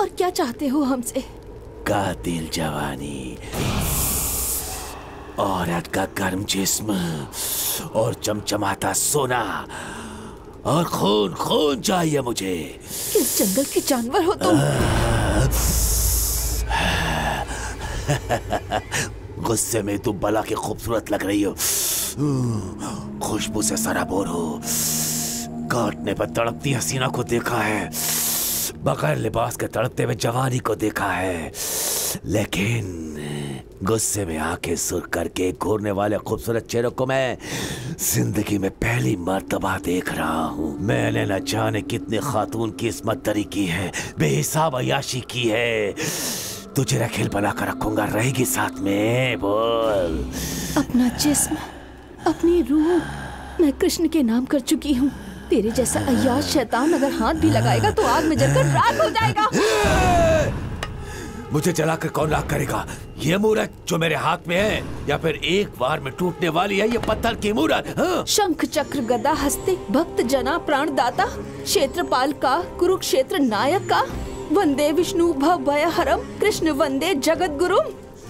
और क्या चाहते हो हमसे? कातिल जवानी, औरत का गर्म जिस्म और चमचमाता सोना और खून खून चाहिए मुझे। किस जंगल के जानवर हो तुम? गुस्से में तू बला के खूबसूरत लग रही हो, खुशबू से सराबोर हो, काटने पर तड़पती हसीना को देखा है, बगैर लिबास के तड़पते हुए जवानी को देखा है, लेकिन गुस्से में आंखें सुर्ख करके घूरने वाले खूबसूरत चेहरों को मैं जिंदगी में पहली मर्तबा देख रहा हूँ। मैंने न जाने कितने खातून की इस्मत दरी की है, बेहिसाब अय्याशी की है। तुझे रखेल बनाकर रखूंगा, रहेगी साथ में। बोल। अपना जिस्म, अपनी रूह मैं कृष्ण के नाम कर चुकी हूँ। तेरे जैसा अय्याश शैतान अगर हाथ भी लगाएगा तो आग में जलकर राख हो जाएगा। मुझे जलाकर कौन राख करेगा? ये मूरत जो मेरे हाथ में है या फिर एक बार में टूटने वाली है ये पत्थर की मूरत? हाँ? शंख चक्र गदा हस्ते भक्त जना प्राणदाता, क्षेत्रपाल का कुरुक्षेत्र नायक का, वंदे विष्णु भय हरम, कृष्ण वंदे जगत गुरु।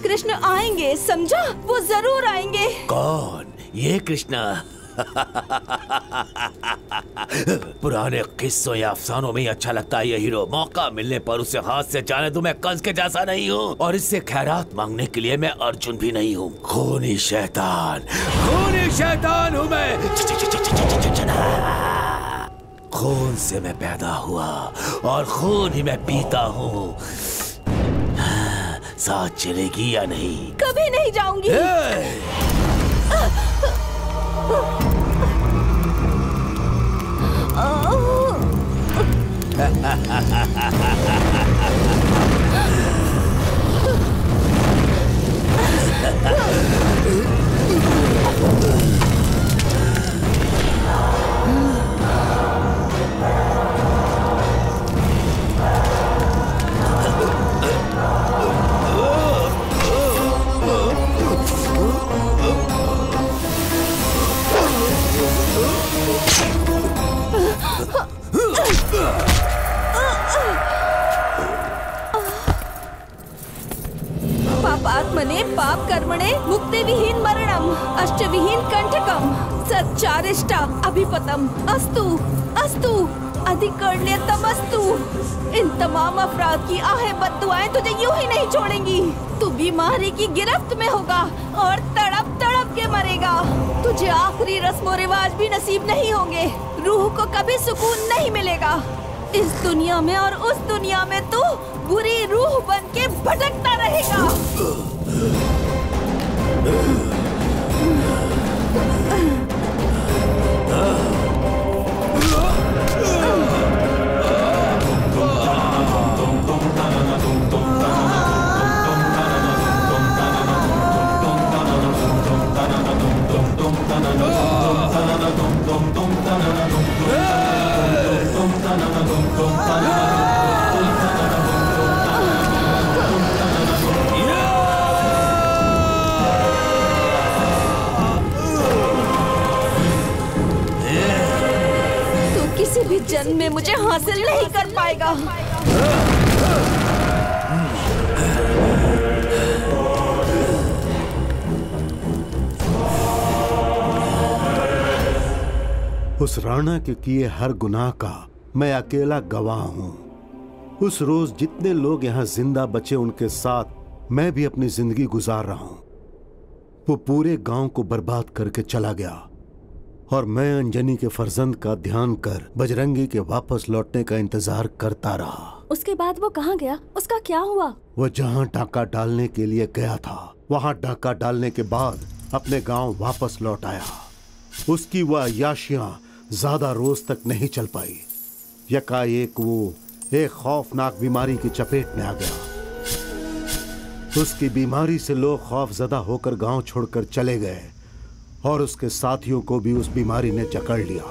कृष्ण आएंगे, समझा? वो जरूर आएंगे। कौन? ये कृष्णा? पुराने किस्सों या अफसानों में ही अच्छा लगता है ये हीरो। मौका मिलने पर उसे हाथ से जाने दूं। मैं कंस के जैसा नहीं हूँ और इससे खैरात मांगने के लिए मैं अर्जुन भी नहीं हूँ। खूनी शैतान हूँ मैं। खून से मैं पैदा हुआ और खून ही मैं पीता हूँ। साथ चलेगी या नहीं? कभी नहीं जाऊंगी। पापात्मने पाप कर्मणे मुक्ति विहीन मरणम अष्ट विहीन कंठकम सच्चारिष्टा अभिपतम अस्तु अस्तु अधिकर्ण्यतमस्तु। इन तमाम अपराध की आहें बद्दुआएं तुझे यूं ही नहीं छोड़ेंगी। तू बीमारी की गिरफ्त में होगा और तड़प तड़प के मरेगा। तुझे आखिरी रस्मो रिवाज भी नसीब नहीं होंगे। रूह को कभी सुकून नहीं मिलेगा। इस दुनिया में और उस दुनिया में तू बुरी रूह बन के भटकता रहेगा। किसी भी जन्म में मुझे हासिल नहीं कर पाएगा। उस राणा के किए हर गुनाह का मैं अकेला गवाह हूँ। उस रोज जितने लोग यहाँ जिंदा बचे उनके साथ मैं भी अपनी जिंदगी गुजार रहा हूँ। वो पूरे गांव को बर्बाद करके चला गया और मैं अंजनी के फर्जंद का ध्यान कर बजरंगी के वापस लौटने का इंतजार करता रहा। उसके बाद वो कहाँ गया? उसका क्या हुआ? वो जहाँ डाका डालने के लिए गया था वहाँ डाका डालने के बाद अपने गांव वापस लौट आया। उसकी वह अय्याशियां ज्यादा रोज तक नहीं चल पाई। यकाएक वो एक खौफनाक बीमारी की चपेट में आ गया। उसकी बीमारी से लोग खौफजदा होकर गांव छोड़कर चले गए और उसके साथियों को भी उस बीमारी ने जकड़ लिया।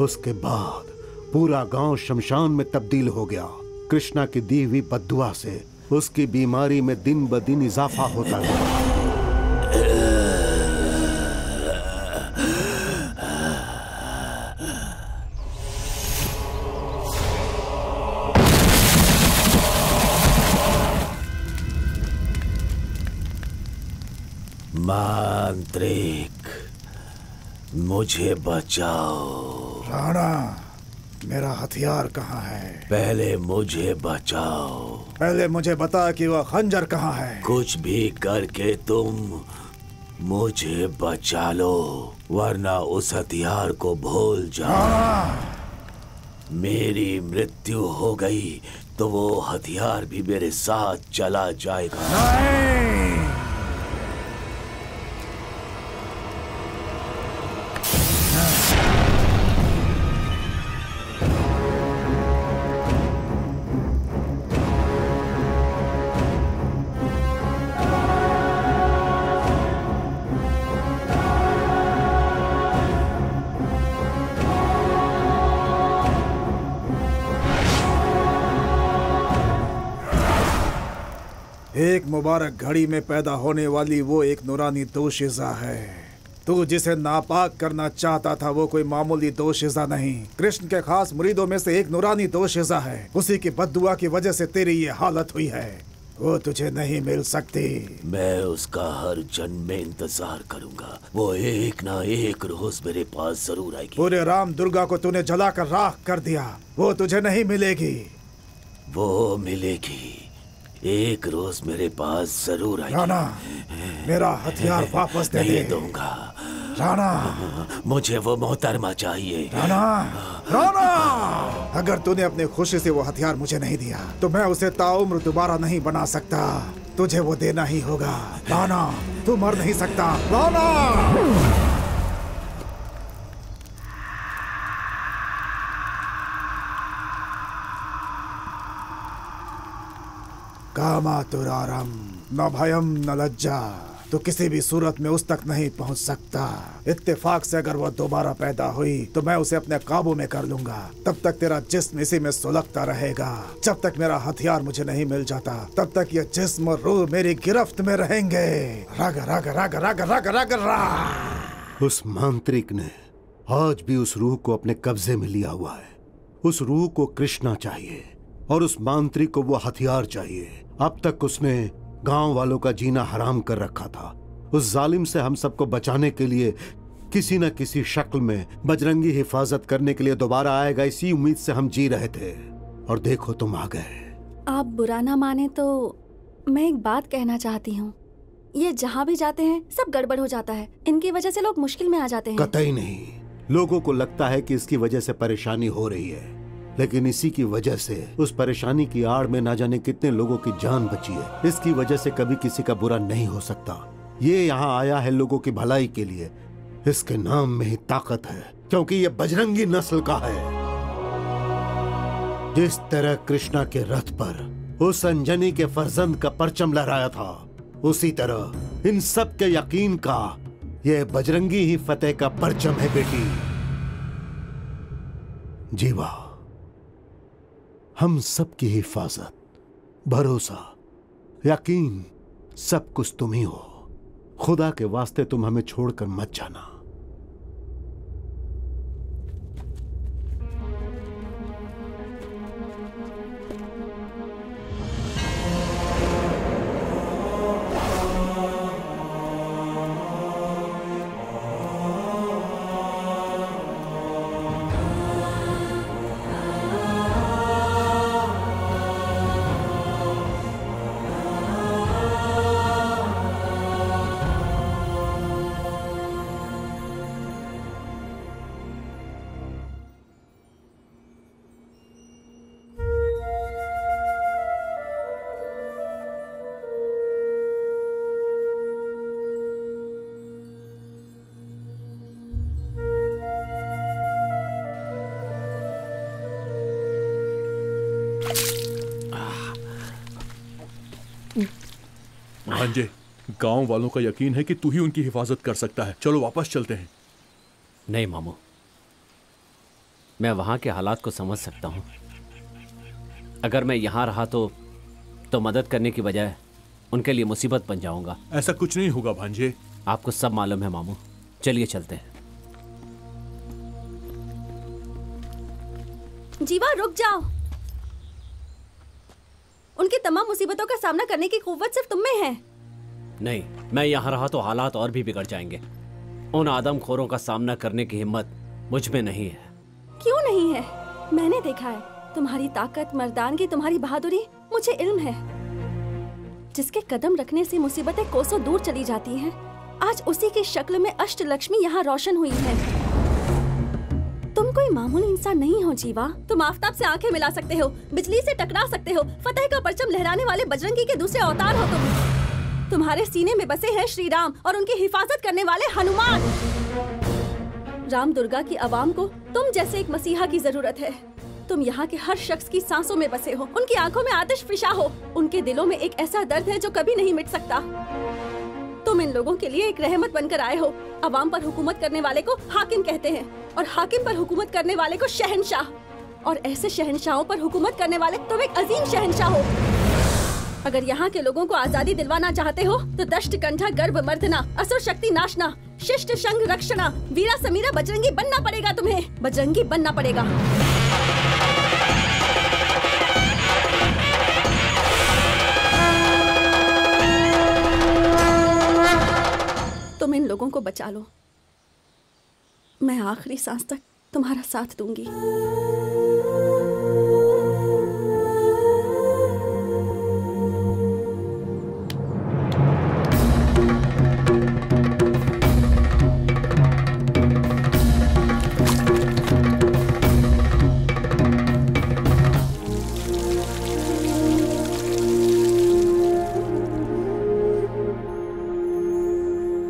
उसके बाद पूरा गांव शमशान में तब्दील हो गया। कृष्णा की दी हुई बद्दुआ से उसकी बीमारी में दिन ब दिन इजाफा होता गया। मांत्रिक, मुझे बचाओ। राणा, मेरा हथियार कहाँ है? पहले मुझे बचाओ। पहले मुझे बता कि वह खंजर कहाँ है। कुछ भी करके तुम मुझे बचा लो, वरना उस हथियार को भूल जाओ। मेरी मृत्यु हो गई तो वो हथियार भी मेरे साथ चला जाएगा। नहीं। एक मुबारक घड़ी में पैदा होने वाली वो एक नूरानी दोशीज़ा है। तू जिसे नापाक करना चाहता था वो कोई मामूली दोशीज़ा नहीं, कृष्ण के खास मुरीदों में से एक नूरानी दोशीज़ा है। उसी की बद्दुआ की वजह से तेरी ये हालत हुई है। वो तुझे नहीं मिल सकती। मैं उसका हर जन्म में इंतजार करूंगा। वो एक ना एक रोज मेरे पास जरूर आएगी। पूरे राम दुर्गा को तूने जलाकर राख कर दिया, वो तुझे नहीं मिलेगी। वो मिलेगी, एक रोज मेरे पास जरूर आएगी। राणा, मेरा हथियार वापस दे दे। नहीं दूंगा राणा, मुझे वो मोहतरमा चाहिए। राणा, राणा, अगर तूने अपने खुशी से वो हथियार मुझे नहीं दिया तो मैं उसे ताउम्र दोबारा नहीं बना सकता। तुझे वो देना ही होगा। राणा, तू मर नहीं सकता। राणा, कामातुरारम न भयम न लज्जा। तो किसी भी सूरत में उस तक नहीं पहुंच सकता। इत्तेफाक से अगर वो दोबारा पैदा हुई तो मैं उसे अपने काबू में कर लूंगा। तब तक तेरा जिस्म इसी में सुलगता रहेगा। जब तक मेरा हथियार मुझे नहीं मिल जाता तब तक ये जिस्म और रूह मेरी गिरफ्त में रहेंगे। रग रग रग रग रग रग रग। उस मांत्रिक ने आज भी उस रूह को अपने कब्जे में लिया हुआ है। उस रूह को कृष्णा चाहिए और उस मांत्रिक को वो हथियार चाहिए। अब तक उसने गांव वालों का जीना हराम कर रखा था। उस जालिम से हम सबको बचाने के लिए किसी न किसी शक्ल में बजरंगी हिफाजत करने के लिए दोबारा आएगा, इसी उम्मीद से हम जी रहे थे। और देखो तुम आ गए। आप बुरा ना माने तो मैं एक बात कहना चाहती हूँ। ये जहाँ भी जाते हैं सब गड़बड़ हो जाता है। इनकी वजह से लोग मुश्किल में आ जाते हैं। कतई नहीं। लोगों को लगता है कि इसकी वजह से परेशानी हो रही है, लेकिन इसी की वजह से उस परेशानी की आड़ में ना जाने कितने लोगों की जान बची है। इसकी वजह से कभी किसी का बुरा नहीं हो सकता। ये यहाँ आया है लोगों की भलाई के लिए। इसके नाम में ही ताकत है, क्योंकि ये बजरंगी नस्ल का है। जिस तरह कृष्णा के रथ पर उस अंजनी के फर्जंद का परचम लहराया था, उसी तरह इन सब के यकीन का ये बजरंगी ही फतेह का परचम है बेटी। जीवा, हम सब की हिफाजत, भरोसा, यकीन सब कुछ तुम ही हो। खुदा के वास्ते तुम हमें छोड़कर मत जाना। भांजे, गांव वालों का यकीन है कि तू ही उनकी हिफाजत कर सकता है। चलो वापस चलते हैं। नहीं मामू, मैं वहां के हालात को समझ सकता हूं। अगर मैं यहां रहा तो मदद करने की बजाय उनके लिए मुसीबत बन जाऊंगा। ऐसा कुछ नहीं होगा भांजे। आपको सब मालूम है मामू। चलिए चलते हैं। जीवा, रुक जाओ। उनकी तमाम मुसीबतों का सामना करने की कुव्वत सिर्फ तुम में है। नहीं, मैं यहाँ रहा तो हालात और भी बिगड़ जाएंगे। उन आदमखोरों का सामना करने की हिम्मत मुझ में नहीं है। क्यों नहीं है? मैंने देखा है तुम्हारी ताकत, मर्दानगी, तुम्हारी बहादुरी मुझे इल्म है। जिसके कदम रखने से मुसीबतें कोसों दूर चली जाती हैं, आज उसी की शक्ल में अष्टलक्ष्मी यहाँ रोशन हुई है। तुम कोई मामूली इंसान नहीं हो जीवा। तुम आफताब से आंखें मिला सकते हो, बिजली से टकरा सकते हो, फतेह का परचम लहराने वाले बजरंगी के दूसरे अवतार हो तुम। तुम्हारे सीने में बसे हैं श्री राम और उनकी हिफाजत करने वाले हनुमान। राम दुर्गा की आवाम को तुम जैसे एक मसीहा की जरूरत है। तुम यहाँ के हर शख्स की सांसों में बसे हो, उनकी आंखों में आतिश फिशा हो, उनके दिलों में एक ऐसा दर्द है जो कभी नहीं मिट सकता। तुम इन लोगों के लिए एक रहमत बनकर आए हो। अवाम पर हुकूमत करने वाले को हाकिम कहते हैं और हाकिम पर हुकूमत करने वाले को शहनशाह, और ऐसे शहनशाहों पर हुकूमत करने वाले तुम एक अजीम शहनशाह हो। अगर यहाँ के लोगों को आजादी दिलवाना चाहते हो तो दष्ट कंठा गर्भ मर्दना, असुर शक्ति नाशना, शिष्ट शंग रक्षणा, वीरा समीरा बजरंगी बनना पड़ेगा। तुम्हें बजरंगी बनना पड़ेगा। तुम इन लोगों को बचा लो, मैं आखिरी सांस तक तुम्हारा साथ दूंगी।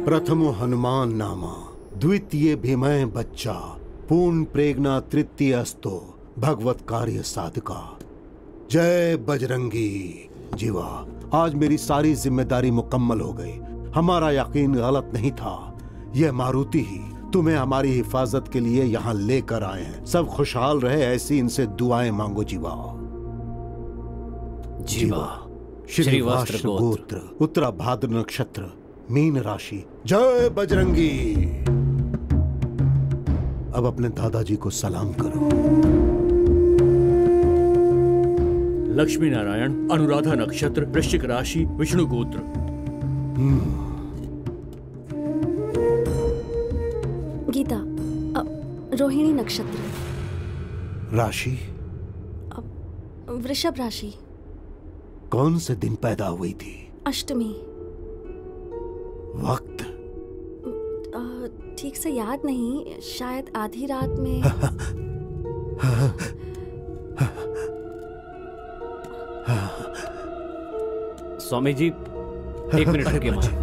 प्रथमो हनुमान नामा, द्वितीय भीमय बच्चा, पूर्ण प्रेगना तृतीय अस्तो, भगवत कार्य साधका। जय बजरंगी। जीवा, आज मेरी सारी जिम्मेदारी मुकम्मल हो गई। हमारा यकीन गलत नहीं था। यह मारुति ही तुम्हें हमारी हिफाजत के लिए यहाँ लेकर आए हैं। सब खुशहाल रहे, ऐसी इनसे दुआएं मांगो। जीवा। जीवा। श्री वस्त्र गोत्र, उत्तरा भाद्र नक्षत्र, मीन राशि। जय बजरंगी। अब अपने दादाजी को सलाम करो। लक्ष्मी नारायण, अनुराधा नक्षत्र, वृश्चिक राशि, विष्णु गोत्र। गीता, रोहिणी नक्षत्र। राशि? वृषभ राशि। कौन से दिन पैदा हुई थी? अष्टमी। वक्त? ठीक से याद नहीं, शायद आधी रात में। स्वामी जी, एक मिनट रुकिए मुझे।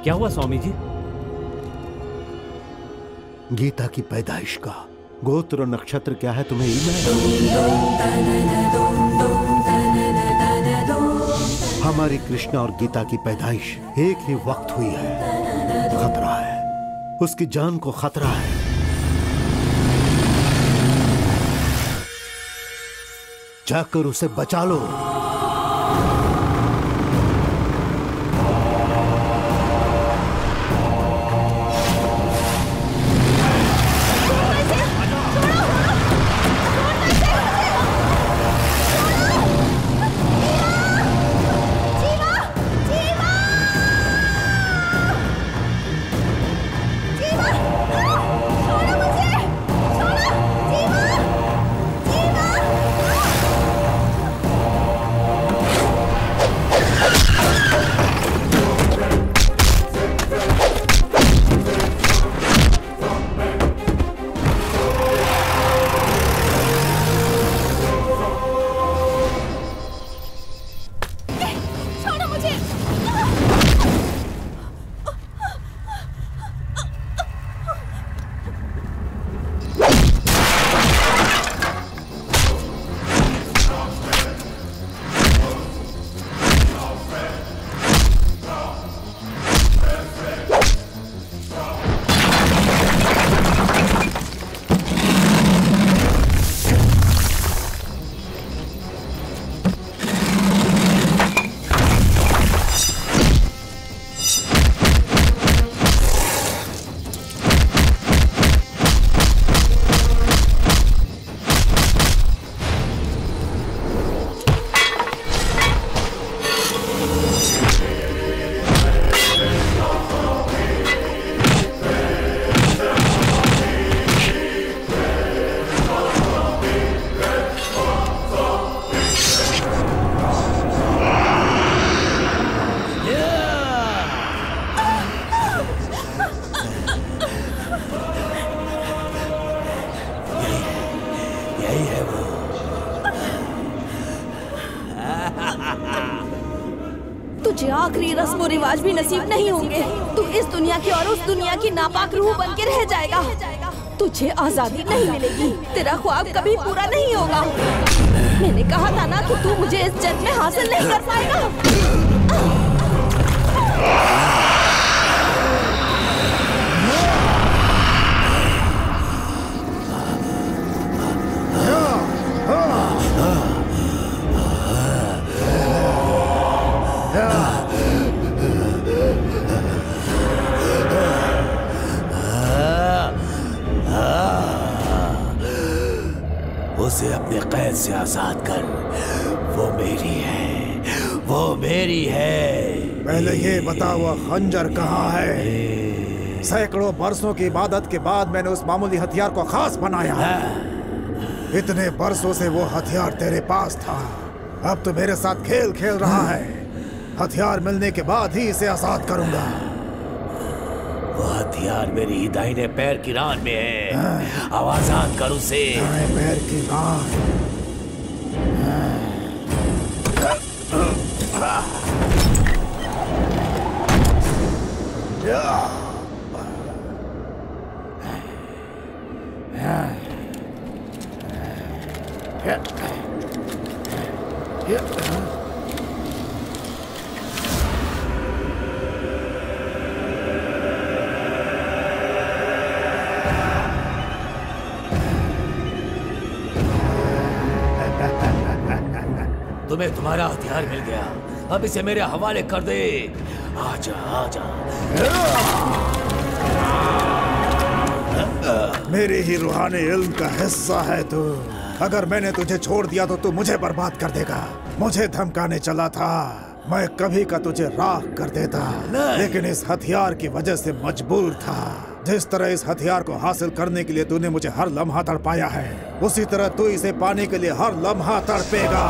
क्या हुआ स्वामी जी? गीता की पैदाइश का गोत्र और नक्षत्र क्या है तुम्हें इल्म है? हमारी कृष्णा और गीता की पैदाइश एक ही वक्त हुई है। खतरा है, उसकी जान को खतरा है। जाकर उसे बचा लो। रस्म और रिवाज भी नसीब नहीं होंगे। तू इस दुनिया की और उस दुनिया की नापाक रूह बन के रह जाएगा। तुझे आजादी नहीं मिलेगी, तेरा ख्वाब कभी पूरा नहीं होगा। मैंने कहा था ना कि तू मुझे इस जन्म में हासिल नहीं कर पाएगा। उसे अपने कैद से आजाद कर, वो मेरी है, वो मेरी है। पहले ये बता वो खंजर कहाँ है? सैकड़ों बरसों की इबादत के बाद मैंने उस मामूली हथियार को खास बनाया। इतने बरसों से वो हथियार तेरे पास था, अब तो मेरे साथ खेल खेल रहा है। हथियार मिलने के बाद ही इसे आजाद करूंगा। वो हथियार मेरी दाहिने पैर की रान में है, अब आजाद कर उसे। दाहिने पैर की रान? तुम्हें तुम्हारा हथियार मिल गया, अब इसे मेरे हवाले कर दे। आजा आजा। मेरी ही रूहानी इल्म का हिस्सा है तू। अगर मैंने तुझे छोड़ दिया तो तू मुझे बर्बाद कर देगा। मुझे धमकाने चला था, मैं कभी का तुझे राख कर देता, लेकिन इस हथियार की वजह से मजबूर था। जिस तरह इस हथियार को हासिल करने के लिए तूने मुझे हर लम्हा तड़पाया है, उसी तरह तू इसे पाने के लिए हर लम्हा तड़पेगा।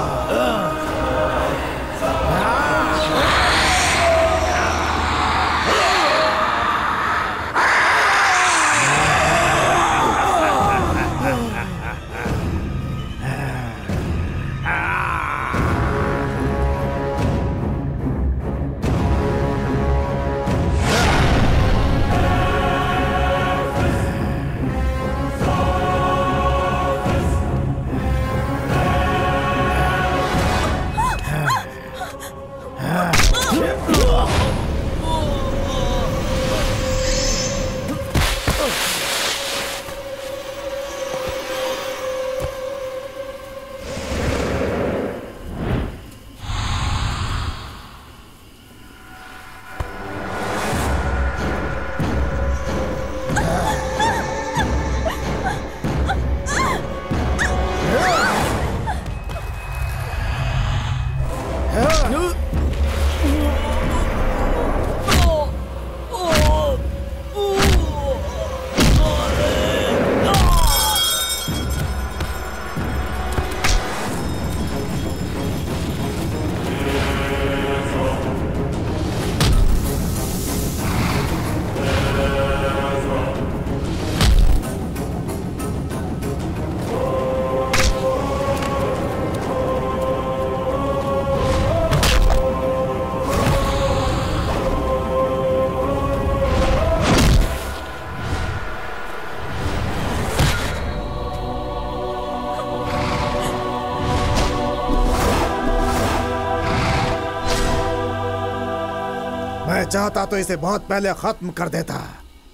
चाहता तो इसे बहुत पहले खत्म कर देता,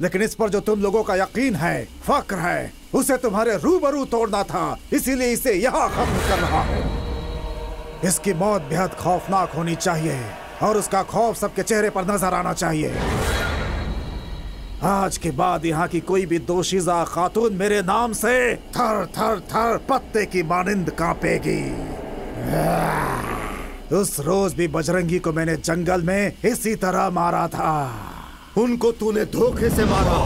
लेकिन इस पर जो तुम लोगों का यकीन है, फक्र है, उसे तुम्हारे रूबरू तोड़ना था, इसीलिए इसे यहाँ खत्म कर रहा हूँ। इसकी मौत बेहद खौफनाक होनी चाहिए और उसका खौफ सबके चेहरे पर नजर आना चाहिए। आज के बाद यहाँ की कोई भी दोशीज़ा खातून मेरे नाम से थर थर थर पत्ते की मानिंद कांपेगी। उस रोज भी बजरंगी को मैंने जंगल में इसी तरह मारा था। उनको तूने धोखे से मारा।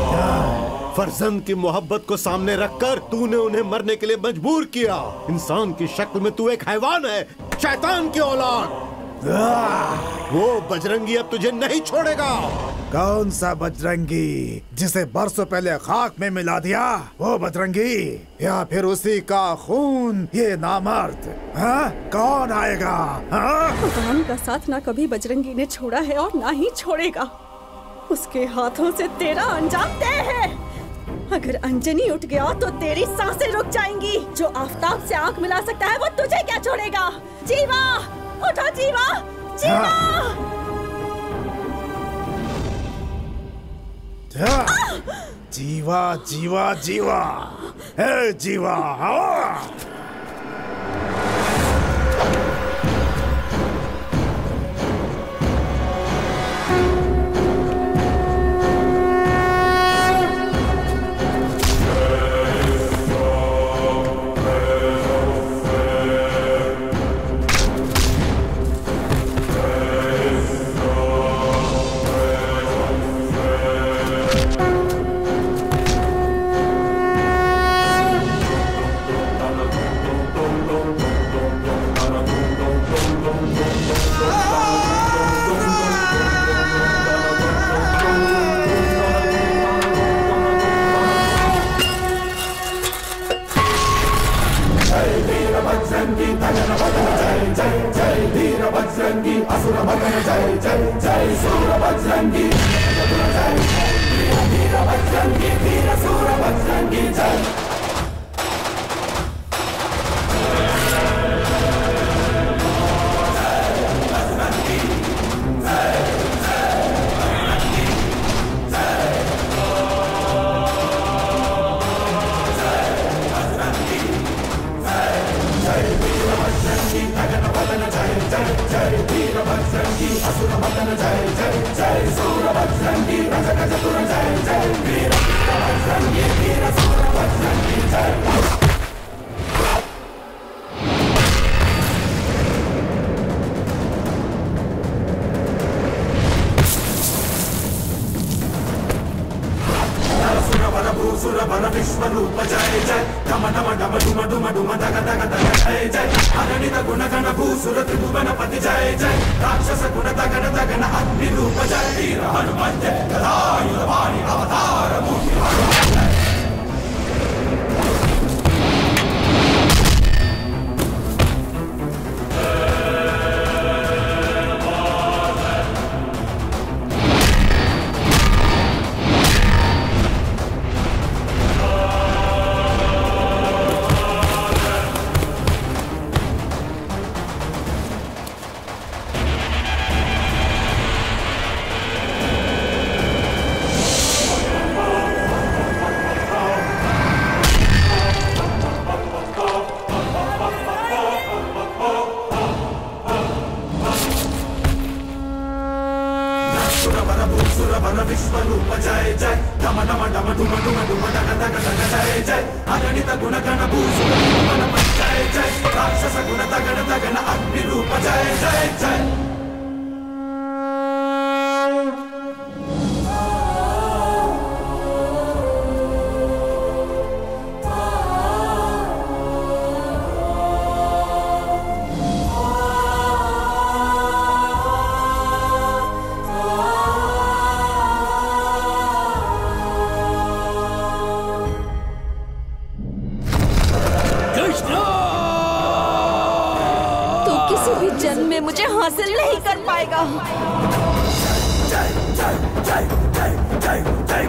फर्जंद की मोहब्बत को सामने रखकर तूने उन्हें मरने के लिए मजबूर किया। इंसान की शक्ल में तू एक हैवान है, शैतान की औलाद। वो बजरंगी अब तुझे नहीं छोड़ेगा। कौन सा बजरंगी जिसे बरसों पहले खाक में मिला दिया? वो बजरंगी या फिर उसी का खून ये नामर्द? हाँ? कौन आएगा? हाँ? भगवान का साथ ना कभी बजरंगी ने छोड़ा है और ना ही छोड़ेगा। उसके हाथों से तेरा अंजाम तय है। अगर अंजनी उठ गया तो तेरी सांसें रुक जाएंगी। जो आफताब से आंख मिला सकता है वो तुझे क्या छोड़ेगा? जीवा, उठो जीवा, जीवा। जीवा जीवा जीवा, हे जीवा।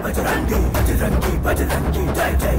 बजरंगी बजरंगी बजरंगी जय जय